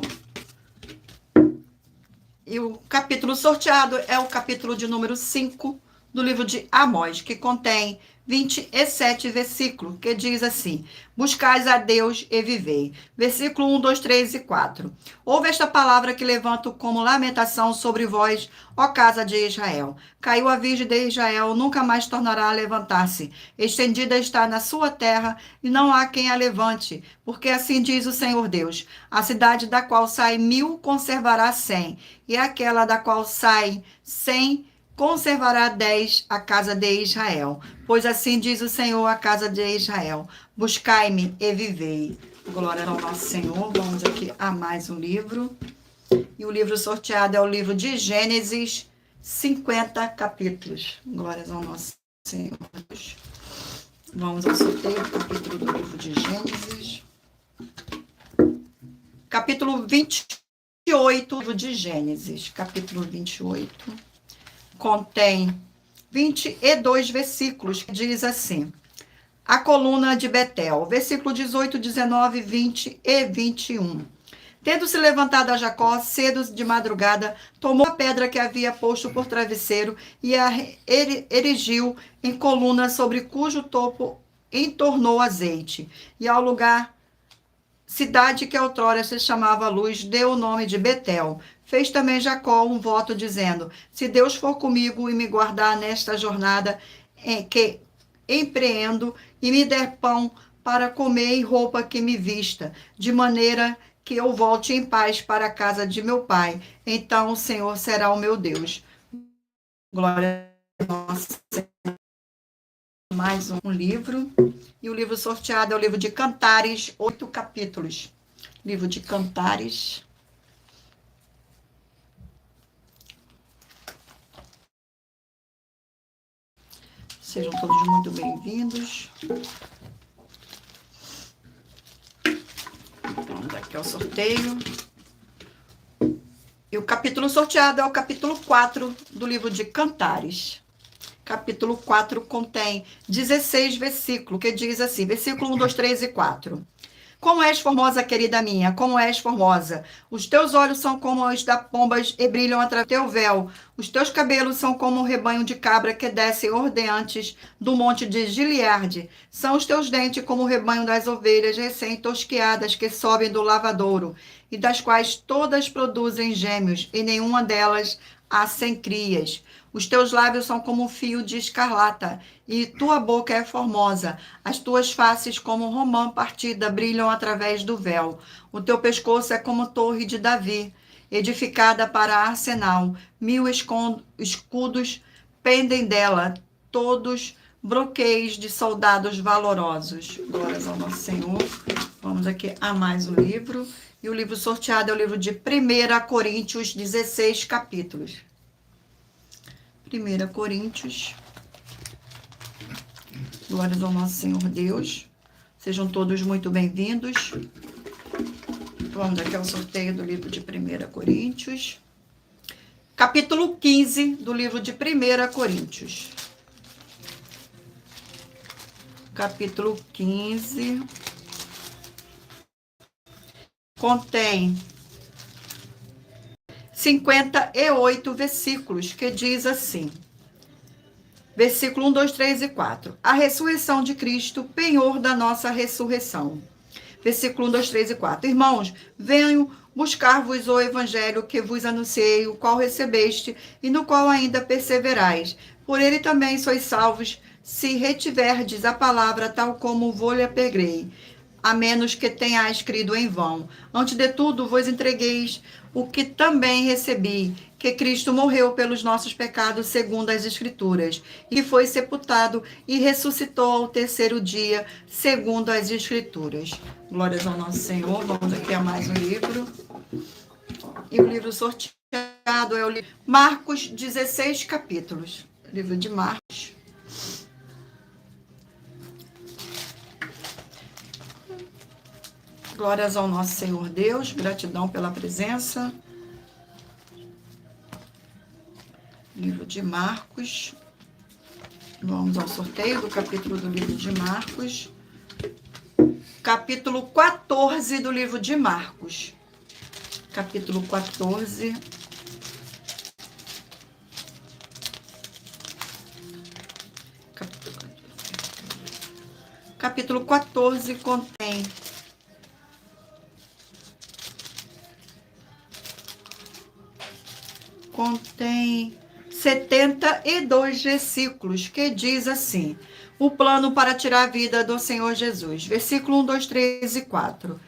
E o capítulo sorteado é o capítulo de número 5 do livro de Amós, que contém 27 versículos, que diz assim: buscais a Deus e vivei. Versículo 1, 2, 3 e 4. Ouve esta palavra que levanto como lamentação sobre vós, ó casa de Israel. Caiu a virgem de Israel, nunca mais tornará a levantar-se. Estendida está na sua terra, e não há quem a levante. Porque assim diz o Senhor Deus: a cidade da qual sai 1000 conservará 100, e aquela da qual sai 100 conservará 10 a casa de Israel. Pois assim diz o Senhor à casa de Israel: buscai-me e vivei. Glória ao nosso Senhor. Vamos aqui a mais um livro. E o livro sorteado é o livro de Gênesis, 50 capítulos. Glórias ao nosso Senhor. Vamos ao sorteio do capítulo do livro de Gênesis. Capítulo 28 livro de Gênesis. Capítulo 28. Contém 22 versículos, que diz assim: a coluna de Betel, versículo 18, 19, 20 e 21. Tendo-se levantado a Jacó, cedo de madrugada, tomou a pedra que havia posto por travesseiro e a erigiu em coluna, sobre cujo topo entornou azeite. E ao lugar, cidade que outrora se chamava Luz, deu o nome de Betel. Fez também Jacó um voto, dizendo: se Deus for comigo e me guardar nesta jornada que empreendo, e me der pão para comer e roupa que me vista, de maneira que eu volte em paz para a casa de meu pai, então o Senhor será o meu Deus. Glória a Deus. Mais um livro. E o livro sorteado é o livro de Cantares, 8 capítulos. Livro de Cantares. Sejam todos muito bem-vindos. Vamos aqui ao sorteio. E o capítulo sorteado é o capítulo 4 do livro de Cantares. Capítulo 4 contém 16 versículos, que diz assim, versículo 1, 2, 3 e 4. Como és formosa, querida minha, como és formosa. Os teus olhos são como os da pombas e brilham através do teu véu. Os teus cabelos são como um rebanho de cabra que desce ordeantes do monte de Gileade. São os teus dentes como o rebanho das ovelhas recém-tosquiadas que sobem do lavadouro, e das quais todas produzem gêmeos, e nenhuma delas há sem crias. Os teus lábios são como um fio de escarlata, e tua boca é formosa. As tuas faces, como romã partida, brilham através do véu. O teu pescoço é como torre de Davi, edificada para arsenal. 1000 escudos pendem dela, todos broqueios de soldados valorosos. Glórias ao nosso Senhor. Vamos aqui a mais um livro. E o livro sorteado é o livro de 1 Coríntios, 16 capítulos. 1 Coríntios. Glórias ao nosso Senhor Deus. Sejam todos muito bem-vindos. Vamos aqui ao sorteio do livro de 1 Coríntios. Capítulo 15 do livro de 1 Coríntios. Capítulo 15. Contém 58 versículos, que diz assim. Versículo 1, 2, 3 e 4. A ressurreição de Cristo, penhor da nossa ressurreição. Versículo 1, 2, 3 e 4. Irmãos, venho buscar-vos o evangelho que vos anunciei, o qual recebeste e no qual ainda perseverais. Por ele também sois salvos, se retiverdes a palavra tal como vou-lhe apegrei, a menos que tenhais crido em vão. Antes de tudo, vos entregueis o que também recebi, que Cristo morreu pelos nossos pecados, segundo as Escrituras, e foi sepultado e ressuscitou ao terceiro dia, segundo as Escrituras. Glórias ao nosso Senhor. Vamos aqui a mais um livro. E o livro sorteado é o livro Marcos, 16 capítulos. Livro de Marcos. Glórias ao nosso Senhor Deus, gratidão pela presença. Livro de Marcos. Vamos ao sorteio do capítulo do livro de Marcos. Capítulo 14 do livro de Marcos. Capítulo 14. Capítulo 14 contém 72 versículos, que diz assim: o plano para tirar a vida do Senhor Jesus. Versículo 1, 2, 3 e 4.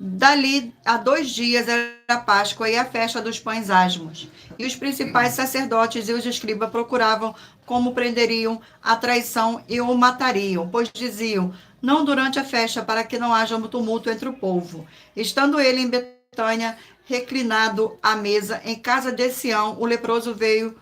Dali a 2 dias era a Páscoa e a festa dos pães asmos. E os principais sacerdotes e os escribas procuravam como prenderiam a traição e o matariam, pois diziam: não durante a festa, para que não haja tumulto entre o povo. Estando ele em Betânia, reclinado à mesa, em casa de Sião, o leproso veio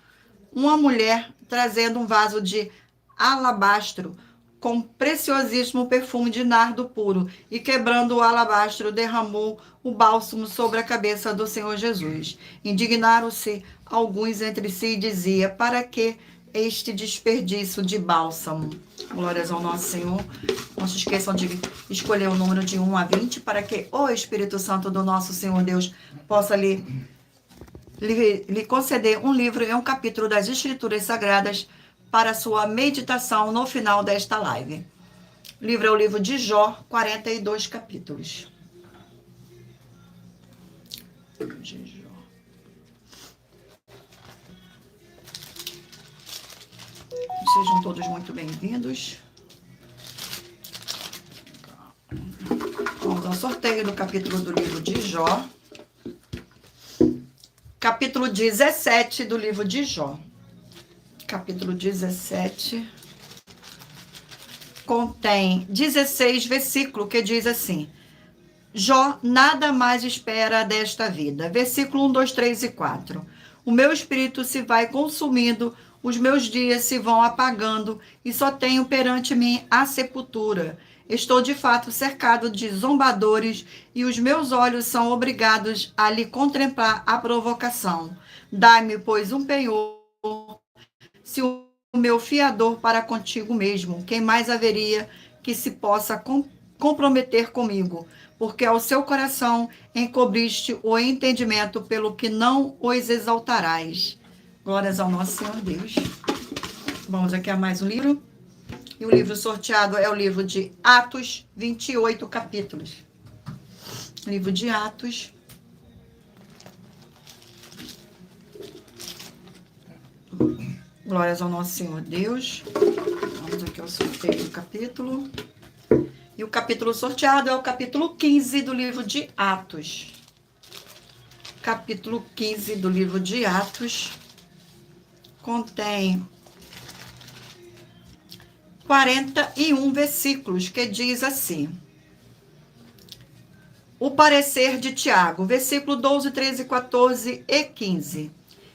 uma mulher trazendo um vaso de alabastro com preciosíssimo perfume de nardo puro, e quebrando o alabastro, derramou o bálsamo sobre a cabeça do Senhor Jesus. Indignaram-se alguns entre si e dizia: para que este desperdício de bálsamo? Glórias ao nosso Senhor. Não se esqueçam de escolher o número de 1 a 20 para que o Espírito Santo do nosso Senhor Deus possa lhe conceder um livro e um capítulo das Escrituras Sagradas para a sua meditação no final desta live. O livro é o livro de Jó, 42 capítulos. De Jó. Sejam todos muito bem-vindos. Vamos ao sorteio do capítulo do livro de Jó. Capítulo 17 do livro de Jó. Capítulo 17 contém 16 versículos, que diz assim: Jó nada mais espera desta vida. Versículo 1, 2, 3 e 4. O meu espírito se vai consumindo, os meus dias se vão apagando, e só tenho perante mim a sepultura. Estou de fato cercado de zombadores, e os meus olhos são obrigados a lhe contemplar a provocação. Dai-me, pois, um penhor, se o meu fiador para contigo mesmo. Quem mais haveria que se possa comprometer comigo? Porque ao seu coração encobriste o entendimento, pelo que não os exaltarás. Glórias ao nosso Senhor Deus. Vamos aqui a mais um livro. E o livro sorteado é o livro de Atos, 28 capítulos. Livro de Atos. Glórias ao nosso Senhor Deus. Vamos aqui ao sorteio do capítulo. E o capítulo sorteado é o capítulo 15 do livro de Atos. Capítulo 15 do livro de Atos contém 41 versículos, que diz assim: o parecer de Tiago, versículo 12, 13, 14 e 15.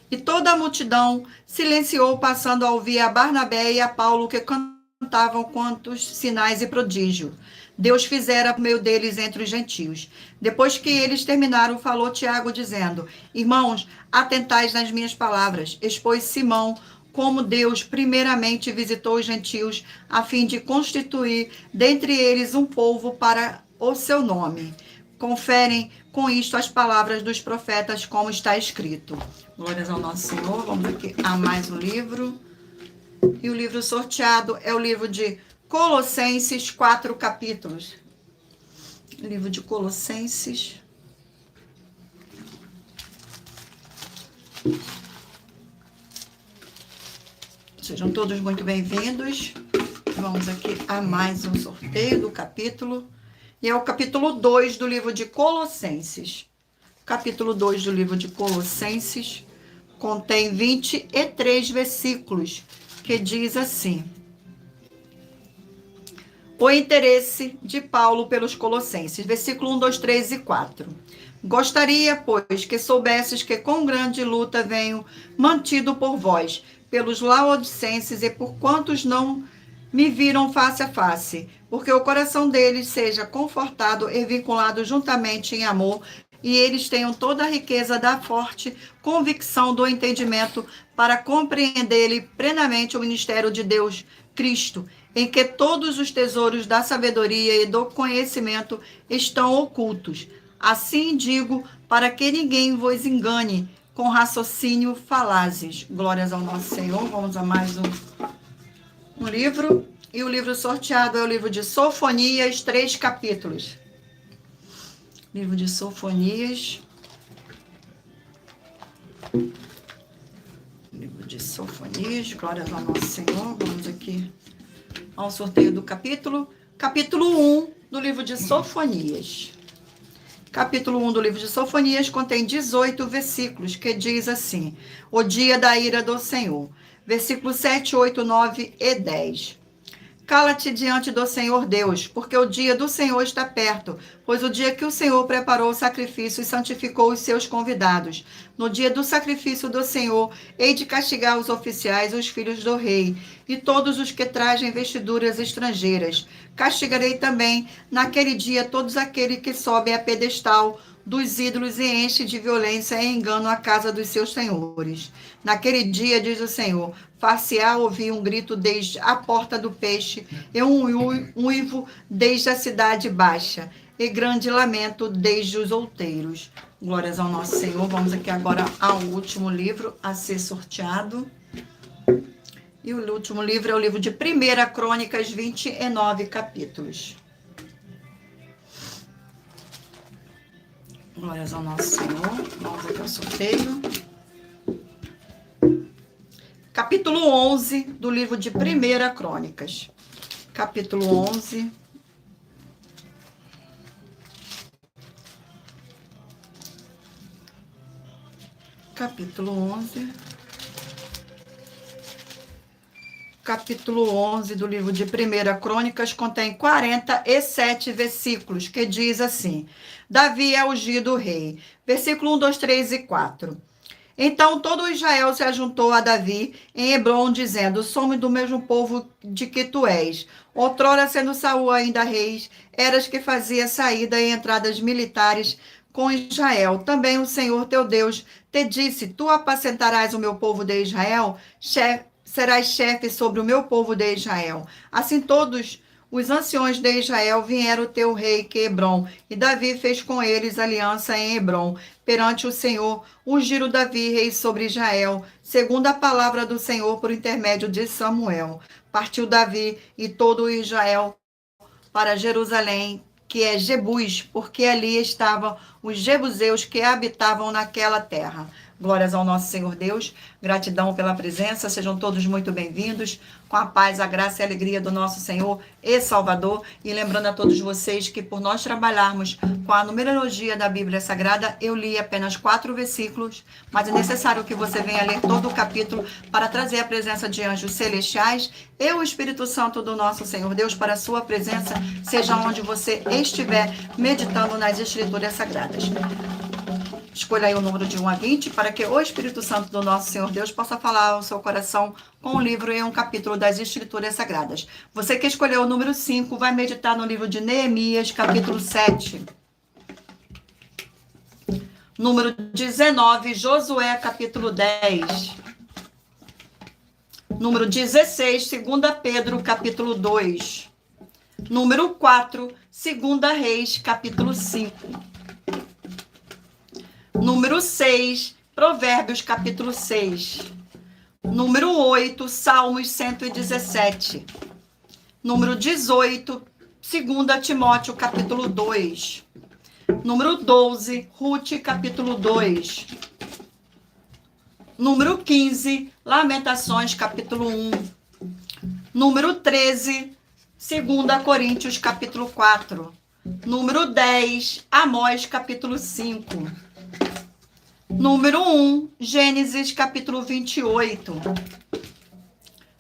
E toda a multidão silenciou, passando a ouvir a Barnabé e a Paulo, que cantavam quantos sinais e prodígios Deus fizera por meio deles entre os gentios. Depois que eles terminaram, falou Tiago, dizendo: Irmãos, atentais nas minhas palavras. Expôs Simão como Deus primeiramente visitou os gentios, a fim de constituir dentre eles um povo para o seu nome. Conferem com isto as palavras dos profetas, como está escrito. Glórias ao nosso Senhor. Vamos aqui a mais um livro. E o livro sorteado é o livro de Colossenses, 4 capítulos. Livro de Colossenses. Sejam todos muito bem-vindos. Vamos aqui a mais um sorteio do capítulo. E é o capítulo 2 do livro de Colossenses. Capítulo 2 do livro de Colossenses contém 23 versículos, que diz assim: o interesse de Paulo pelos Colossenses, versículo 1, 2, 3 e 4. Gostaria, pois, que soubesses que com grande luta venho mantido por vós, pelos laodicenses e por quantos não me viram face a face, porque o coração deles seja confortado e vinculado juntamente em amor, e eles tenham toda a riqueza da forte convicção do entendimento para compreender plenamente o ministério de Deus, Cristo, em que todos os tesouros da sabedoria e do conhecimento estão ocultos. Assim digo, para que ninguém vos engane com raciocínio falazes. Glórias ao nosso Senhor. Vamos a mais um livro. E o livro sorteado é o livro de Sofonias, 3 capítulos. Livro de Sofonias. Livro de Sofonias. Glórias ao nosso Senhor. Vamos aqui ao sorteio do capítulo. Capítulo 1 do livro de Sofonias. Capítulo 1 do livro de Sofonias contém 18 versículos, que diz assim: o dia da ira do Senhor. Versículos 7, 8, 9 e 10. Cala-te diante do Senhor Deus, porque o dia do Senhor está perto, pois o dia que o Senhor preparou o sacrifício e santificou os seus convidados. No dia do sacrifício do Senhor, hei de castigar os oficiais, os filhos do rei, e todos os que trazem vestiduras estrangeiras. Castigarei também, naquele dia, todos aqueles que sobem a pedestal dos ídolos e enchem de violência e engano a casa dos seus senhores. Naquele dia, diz o Senhor, far-se-á ouvir um grito desde a porta do peixe, e um uivo desde a cidade baixa, e grande lamento desde os outeiros. Glórias ao nosso Senhor. Vamos aqui agora ao último livro a ser sorteado. E o último livro é o livro de 1 Crônicas, 29 capítulos. Glórias ao nosso Senhor. Vamos aqui ao sorteio. Capítulo 11 do livro de 1 Crônicas. Capítulo 11. Capítulo 11. Capítulo 11 do livro de 1 Crônicas contém 47 versículos, que diz assim: Davi é ungido rei. Versículo 1, 2, 3 e 4. Então todo Israel se ajuntou a Davi em Hebrom, dizendo: somos do mesmo povo de que tu és. Outrora, sendo Saul ainda rei, eras que fazia saída e entradas militares com Israel. Também o Senhor teu Deus te disse: tu apacentarás o meu povo de Israel, serás chefe sobre o meu povo de Israel. Assim todos os anciões de Israel vieram o teu rei que Hebrom, e Davi fez com eles aliança em Hebrom, perante o Senhor, ungiram Davi rei sobre Israel, segundo a palavra do Senhor por intermédio de Samuel. Partiu Davi e todo Israel para Jerusalém, que é Jebus, porque ali estavam os jebuseus que habitavam naquela terra. Glórias ao nosso Senhor Deus, gratidão pela presença, sejam todos muito bem-vindos, com a paz, a graça e a alegria do nosso Senhor e Salvador, e lembrando a todos vocês que por nós trabalharmos com a numerologia da Bíblia Sagrada, eu li apenas 4 versículos, mas é necessário que você venha ler todo o capítulo para trazer a presença de anjos celestiais e o Espírito Santo do nosso Senhor Deus para a sua presença, seja onde você estiver meditando nas Escrituras Sagradas. Escolha aí o número de 1 a 20 para que o Espírito Santo do nosso Senhor Deus possa falar ao seu coração com um livro e um capítulo das Escrituras Sagradas. Você que escolheu o número 5 vai meditar no livro de Neemias, capítulo 7. Número 19, Josué, capítulo 10. Número 16, 2 Pedro, capítulo 2. Número 4, 2 Reis, capítulo 5. Número 6, Provérbios, capítulo 6. Número 8, Salmos 117. Número 18, 2 Timóteo, capítulo 2. Número 12, Ruth, capítulo 2. Número 15, Lamentações, capítulo 1. Número 13, 2 Coríntios, capítulo 4. Número 10, Amós, capítulo 5. Número 1, Gênesis, capítulo 28.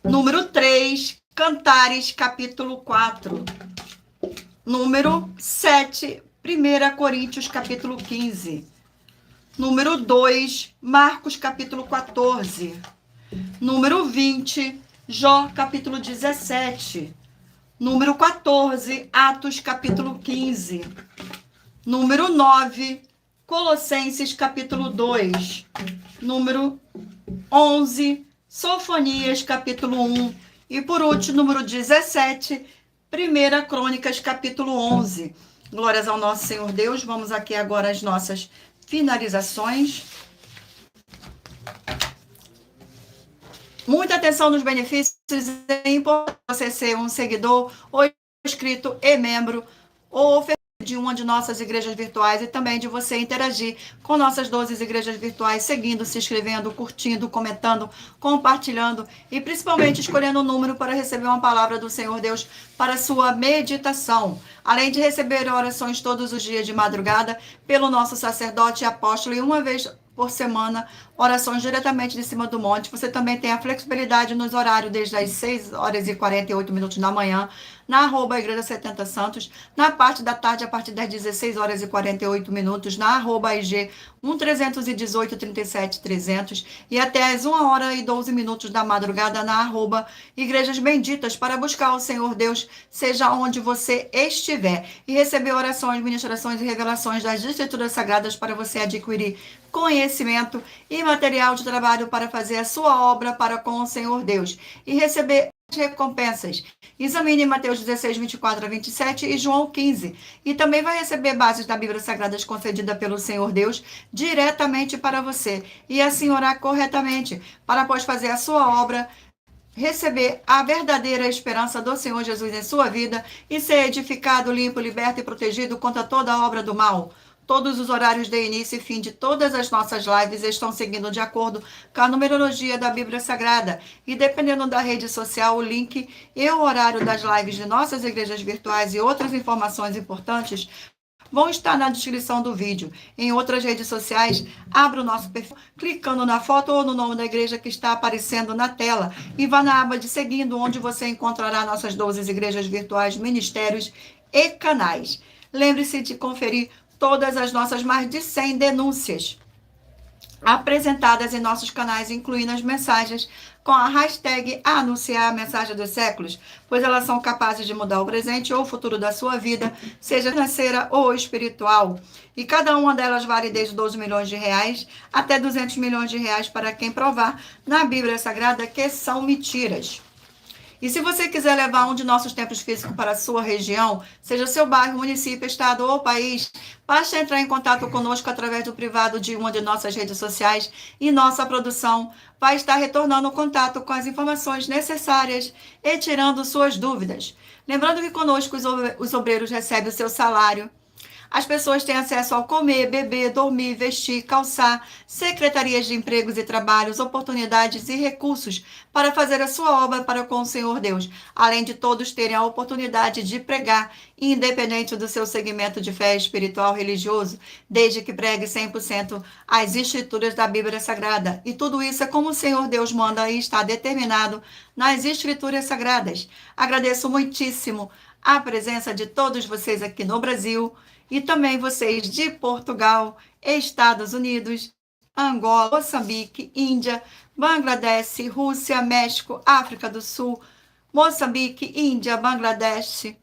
Número 3, Cantares, capítulo 4. Número 7, 1 Coríntios, capítulo 15. Número 2, Marcos, capítulo 14. Número 20, Jó, capítulo 17. Número 14, Atos, capítulo 15. Número 9, Colossenses, capítulo 2. Número 11, Sofonias, capítulo 1. E por último, número 17, 1 Crônicas, capítulo 11. Glórias ao nosso Senhor Deus. Vamos aqui agora às nossas finalizações. Muita atenção nos benefícios. É importante você ser um seguidor, ou inscrito e membro, ou de uma de nossas igrejas virtuais e também de você interagir com nossas 12 igrejas virtuais, seguindo, se inscrevendo, curtindo, comentando, compartilhando e principalmente escolhendo um número para receber uma palavra do Senhor Deus para sua meditação. Além de receber orações todos os dias de madrugada pelo nosso sacerdote e apóstolo e uma vez por semana, orações diretamente de cima do monte. Você também tem a flexibilidade nos horários desde as 6 horas e 48 minutos da manhã, na @Igreja 70 Santos, na parte da tarde, a partir das 16 horas e 48 minutos, na @IG 1318 37 300 e até as 1 hora e 12 minutos da madrugada, na @Igrejas Benditas, para buscar o Senhor Deus, seja onde você estiver, e receber orações, ministrações e revelações das Escrituras Sagradas para você adquirir conhecimento e material de trabalho para fazer a sua obra para com o Senhor Deus e receber recompensas. Examine Mateus 16, 24 a 27 e João 15. E também vai receber bases da Bíblia Sagrada concedida pelo Senhor Deus diretamente para você. E assim orar corretamente, para após fazer a sua obra, receber a verdadeira esperança do Senhor Jesus em sua vida e ser edificado, limpo, liberto e protegido contra toda a obra do mal. Todos os horários de início e fim de todas as nossas lives estão seguindo de acordo com a numerologia da Bíblia Sagrada. E dependendo da rede social, o link e o horário das lives de nossas igrejas virtuais e outras informações importantes vão estar na descrição do vídeo. Em outras redes sociais, abra o nosso perfil clicando na foto ou no nome da igreja que está aparecendo na tela e vá na aba de seguindo, onde você encontrará nossas 12 igrejas virtuais, ministérios e canais. Lembre-se de conferir todas as nossas mais de 100 denúncias apresentadas em nossos canais, incluindo as mensagens com a hashtag anunciar a mensagem dos séculos, pois elas são capazes de mudar o presente ou o futuro da sua vida, seja financeira ou espiritual. E cada uma delas vale desde 12 milhões de reais até 200 milhões de reais para quem provar na Bíblia Sagrada que são mentiras. E se você quiser levar um de nossos templos físicos para a sua região, seja seu bairro, município, estado ou país, basta entrar em contato conosco através do privado de uma de nossas redes sociais e nossa produção vai estar retornando o contato com as informações necessárias e tirando suas dúvidas. Lembrando que conosco os obreiros recebem o seu salário. As pessoas têm acesso ao comer, beber, dormir, vestir, calçar, secretarias de empregos e trabalhos, oportunidades e recursos para fazer a sua obra para com o Senhor Deus, além de todos terem a oportunidade de pregar, independente do seu segmento de fé espiritual religioso, desde que pregue 100% as escrituras da Bíblia Sagrada. E tudo isso é como o Senhor Deus manda e está determinado nas escrituras sagradas. Agradeço muitíssimo a presença de todos vocês aqui no Brasil e também vocês de Portugal, Estados Unidos, Angola, Moçambique, Índia, Bangladesh, Rússia, México, África do Sul, Moçambique, Índia, Bangladesh,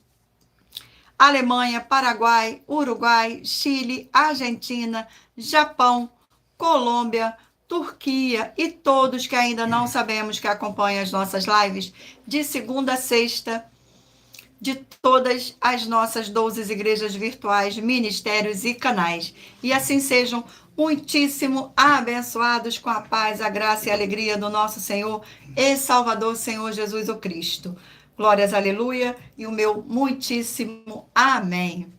Alemanha, Paraguai, Uruguai, Chile, Argentina, Japão, Colômbia, Turquia e todos que ainda não sabemos que acompanham as nossas lives de segunda a sexta, de todas as nossas 12 igrejas virtuais, ministérios e canais. E assim sejam muitíssimo abençoados com a paz, a graça e a alegria do nosso Senhor e Salvador, Senhor Jesus o Cristo. Glórias, aleluia, e o meu muitíssimo amém.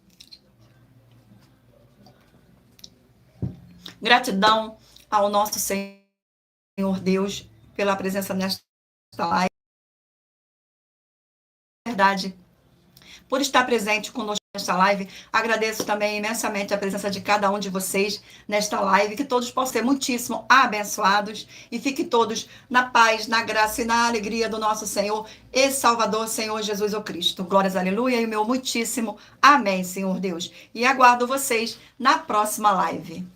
Gratidão ao nosso Senhor Deus pela presença nesta live. Verdade, por estar presente conosco nesta live. Agradeço também imensamente a presença de cada um de vocês nesta live, que todos possam ser muitíssimo abençoados e fiquem todos na paz, na graça e na alegria do nosso Senhor e Salvador, Senhor Jesus o Cristo. Glórias, aleluia, e o meu muitíssimo amém, Senhor Deus. E aguardo vocês na próxima live.